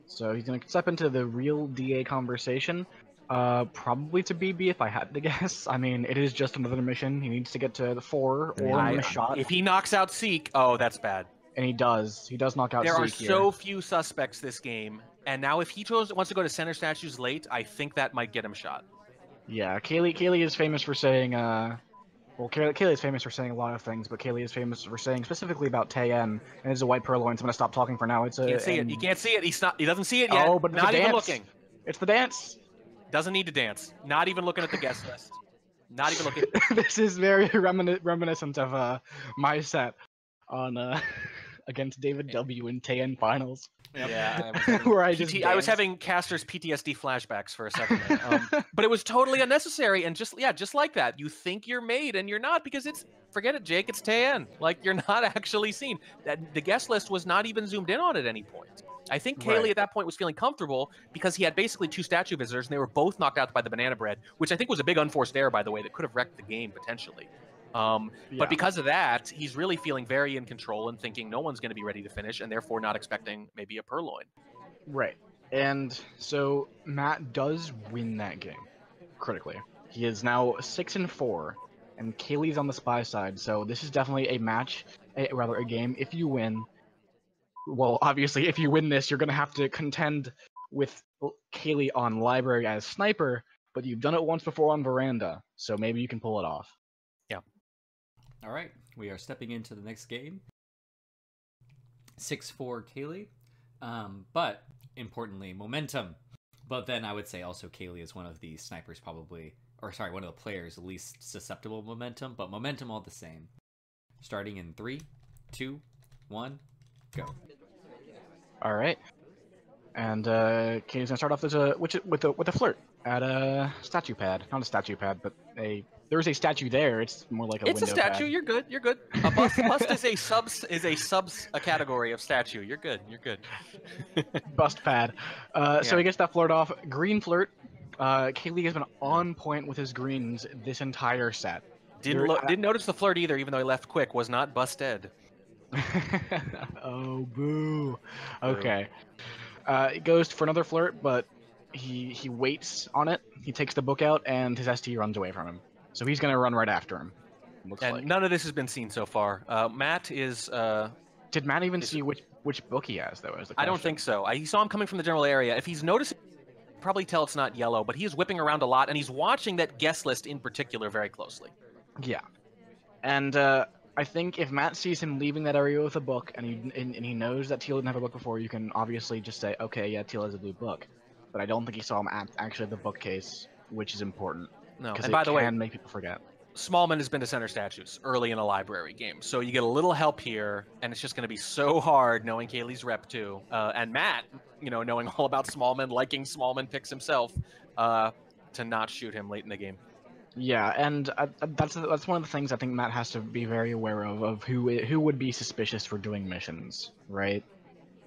So he's going to step into the real DA conversation. Probably to BB if I had to guess. I mean, it is just another mission. He needs to get to the 4 or a shot. If he knocks out Seek, oh, that's bad. And he does. He does knock out Seek here. There are so here. few suspects this game, and now if he wants to go to center statues late, I think that might get him shot. Yeah, Kaylee is famous for saying, well, Kaylee is famous for saying a lot of things, but Kaylee is famous for saying specifically about Tayen, and it's a white purloin, so I'm going to stop talking for now. It's a... You can't see it. You can't see it. He doesn't see it yet. Oh, but it's not a even dance. looking. It's the dance. Doesn't need to dance. Not even looking at the guest list. Not even looking. This is very reminiscent of my set on against David W in Tayen finals. Yeah, I was having Caster's PTSD flashbacks for a second there. But it was totally unnecessary, and just like that, you think you're made and you're not, because forget it, Jake, it's Tayen. Like, you're not actually seen. The guest list was not even zoomed in on at any point. I think Kaylee at that point was feeling comfortable because he had basically 2 statue visitors, and they were both knocked out by the banana bread, which I think was a big unforced error, by the way, that could have wrecked the game potentially. But because of that, he's really feeling very in control and thinking no one's going to be ready to finish, and therefore not expecting maybe a purloin. Right. And so Matt does win that game critically. He is now 6-4, and Kaylee's on the spy side. So this is definitely a game. If you win, well, obviously, if you win this, you're going to have to contend with Kaylee on library as sniper, but you've done it once before on veranda, so maybe you can pull it off. Yeah. All right, we are stepping into the next game. 6-4 Kaylee, but importantly, momentum. But then I would say also Kaylee is one of the snipers one of the players least susceptible to momentum, but momentum all the same. Starting in 3, 2, 1, go. All right. And Kaylee's gonna start off with a flirt at a statue pad. Not a statue pad, but there is a statue there. It's more like a window It's a statue. pad. You're good. You're good. A bust is a category of statue. You're good. You're good. Bust pad. So he gets that flirt off. Green flirt. Kaylee has been on point with his greens this entire set. Didn't notice the flirt either, even though he left quick. Was not busted. Oh, boo. Okay. It goes for another flirt, but he waits on it. He takes the book out, and his ST runs away from him. So he's gonna run right after him. None of this has been seen so far. Matt is. Did Matt even see which book he has, though? I don't think so. He saw him coming from the general area. If he's noticing, probably tell it's not yellow, but he is whipping around a lot, and he's watching that guest list in particular very closely. Yeah, and I think if Matt sees him leaving that area with a book, and he knows that Teal didn't have a book before, you can obviously just say, okay, yeah, Teal has a blue book. But I don't think he saw him actually at the bookcase, which is important. No, because and by the way, can make people forget. Smallman has been to center statues early in a library game, so you get a little help here, and it's just going to be so hard knowing Kaylee's rep too, and Matt, knowing all about Smallman, liking Smallman picks himself, to not shoot him late in the game. Yeah, and that's one of the things I think Matt has to be very aware of who would be suspicious for doing missions, right?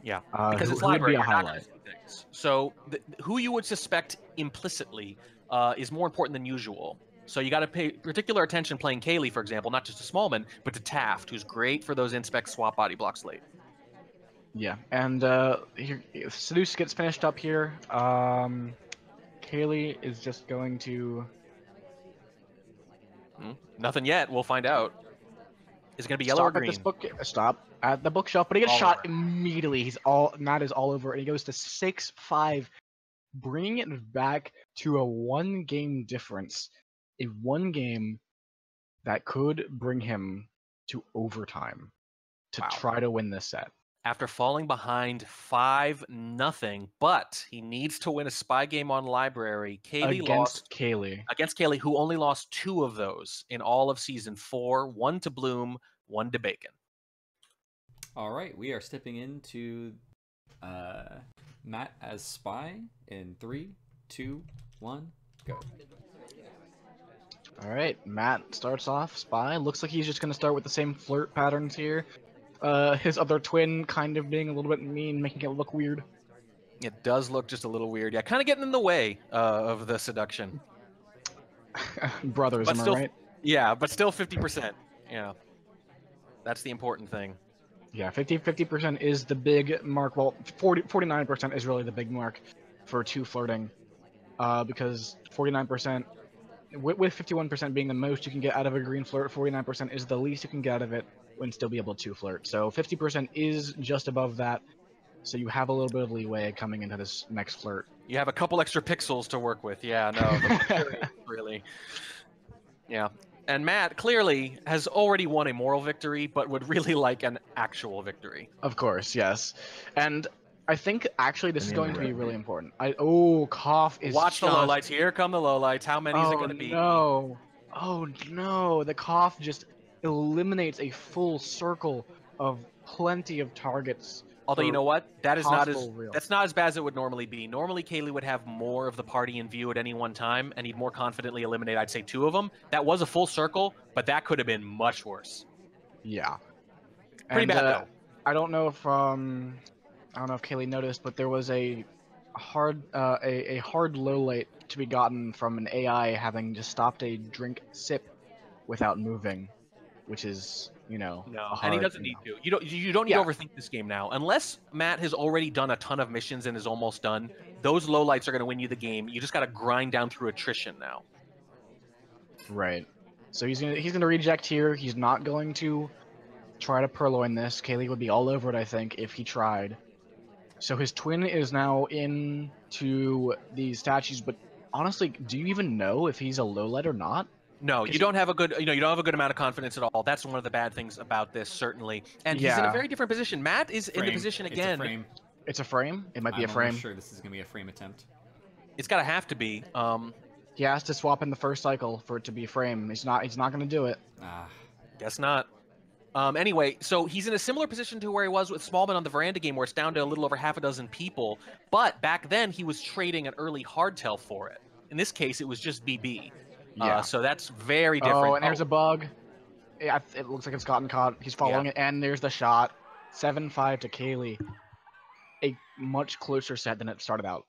Yeah, because it's library, you're not gonna see things. So who you would suspect implicitly is more important than usual. So you got to pay particular attention playing Kaylee, for example, not just to Smallman, but to Taft, who's great for those inspect swap body blocks late. Yeah, and Seduce gets finished up here. Kaylee is just going to... Nothing yet. We'll find out. Is it going to be yellow or green? Stop at the bookshelf, but he gets shot immediately. Matt is all over, and he goes to 6-5, bringing it back to a 1-game difference. A 1 game that could bring him to overtime to try to win this set. after falling behind 5-0, but he needs to win a spy game on Library. Caley lost Caley. Against Caley, who only lost 2 of those in all of Season 4, 1 to Bloom, 1 to Bacon. All right, we are stepping into Matt as spy in 3, 2, 1, go. All right, Matt starts off spy. Looks like he's just gonna start with the same flirt patterns here. His other twin kind of being a little bit mean, making it look weird. It does look just a little weird. Yeah, kind of getting in the way of the seduction. Brothers, But am still, I right? Yeah, but still 50%. Yeah, that's the important thing. Yeah, 50% is the big mark. Well, 49% is really the big mark for 2 flirting. Because 49%, with 51% being the most you can get out of a green flirt, 49% is the least you can get out of it when still be able to flirt. So 50% is just above that. So you have a little bit of leeway coming into this next flirt. You have a couple extra pixels to work with. Yeah, no, really. Yeah. And Matt clearly has already won a moral victory, but would really like an actual victory. Of course, yes. And I think actually this is going to be really important. Cough is Watch the lowlights. Here come the lowlights. How many is it going to be? Oh no, the cough just eliminates a full circle of plenty of targets. Although you know what, that's not as bad as it would normally be. Normally, Caley would have more of the party in view at any one time, and he'd more confidently eliminate, I'd say, 2 of them. That was a full circle, but that could have been much worse. Yeah, pretty bad though. I don't know if Caley noticed, but there was a hard low light to be gotten from an AI having just stopped a drink sip without moving, which is, no, and he doesn't need to. You don't need to overthink this game now. Unless Matt has already done a ton of missions and is almost done, those lowlights are going to win you the game. You just got to grind down through attrition now. Right. So he's gonna reject here. He's not going to try to purloin this. Caley would be all over it, I think, if he tried. So his twin is now into these statues, but honestly, do you even know if he's a lowlight or not? No, you don't have a good, you don't have a good amount of confidence at all. That's one of the bad things about this, certainly. And he's in a very different position. Matt is in the position again. It's a frame. It's a frame. It might be a frame. I'm sure this is gonna be a frame attempt. It's gotta have to be. He has to swap in the first cycle for it to be a frame. He's not gonna do it. Guess not. Anyway, so he's in a similar position to where he was with Smallman on the Veranda game, where it's down to a little over half a dozen people. But back then, he was trading an early hardtail for it. In this case, it was just BB. Yeah. So that's very different. Oh, and there's a bug. Yeah, it looks like it's gotten caught. He's following it, and there's the shot. 7-5 to Caley. A much closer set than it started out.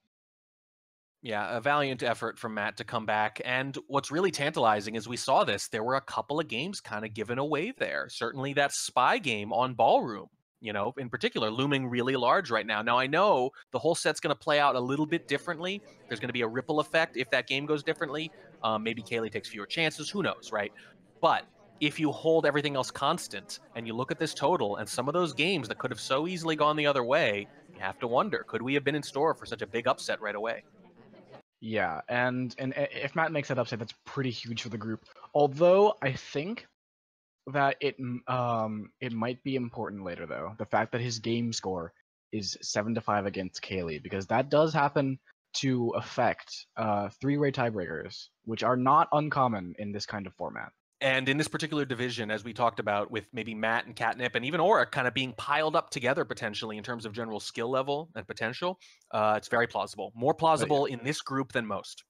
Yeah, a valiant effort from Matt to come back. And what's really tantalizing is we saw this. There were a couple of games kind of given away there. Certainly that spy game on Ballroom, in particular, looming really large right now. Now, I know the whole set's going to play out a little bit differently. There's going to be a ripple effect if that game goes differently. Maybe Caley takes fewer chances. Who knows, right? But if you hold everything else constant and you look at this total and some of those games that could have so easily gone the other way, you have to wonder, could we have been in store for such a big upset right away? Yeah, and if Matt makes that upset, that's pretty huge for the group. Although I think that it might be important later, though, the fact that his game score is 7-5 against Caley, because that does happen to affect three-way tiebreakers, which are not uncommon in this kind of format. And in this particular division, as we talked about with maybe Matt and Catnip and even Aura kind of being piled up together potentially in terms of general skill level and potential, it's very plausible. More plausible in this group than most.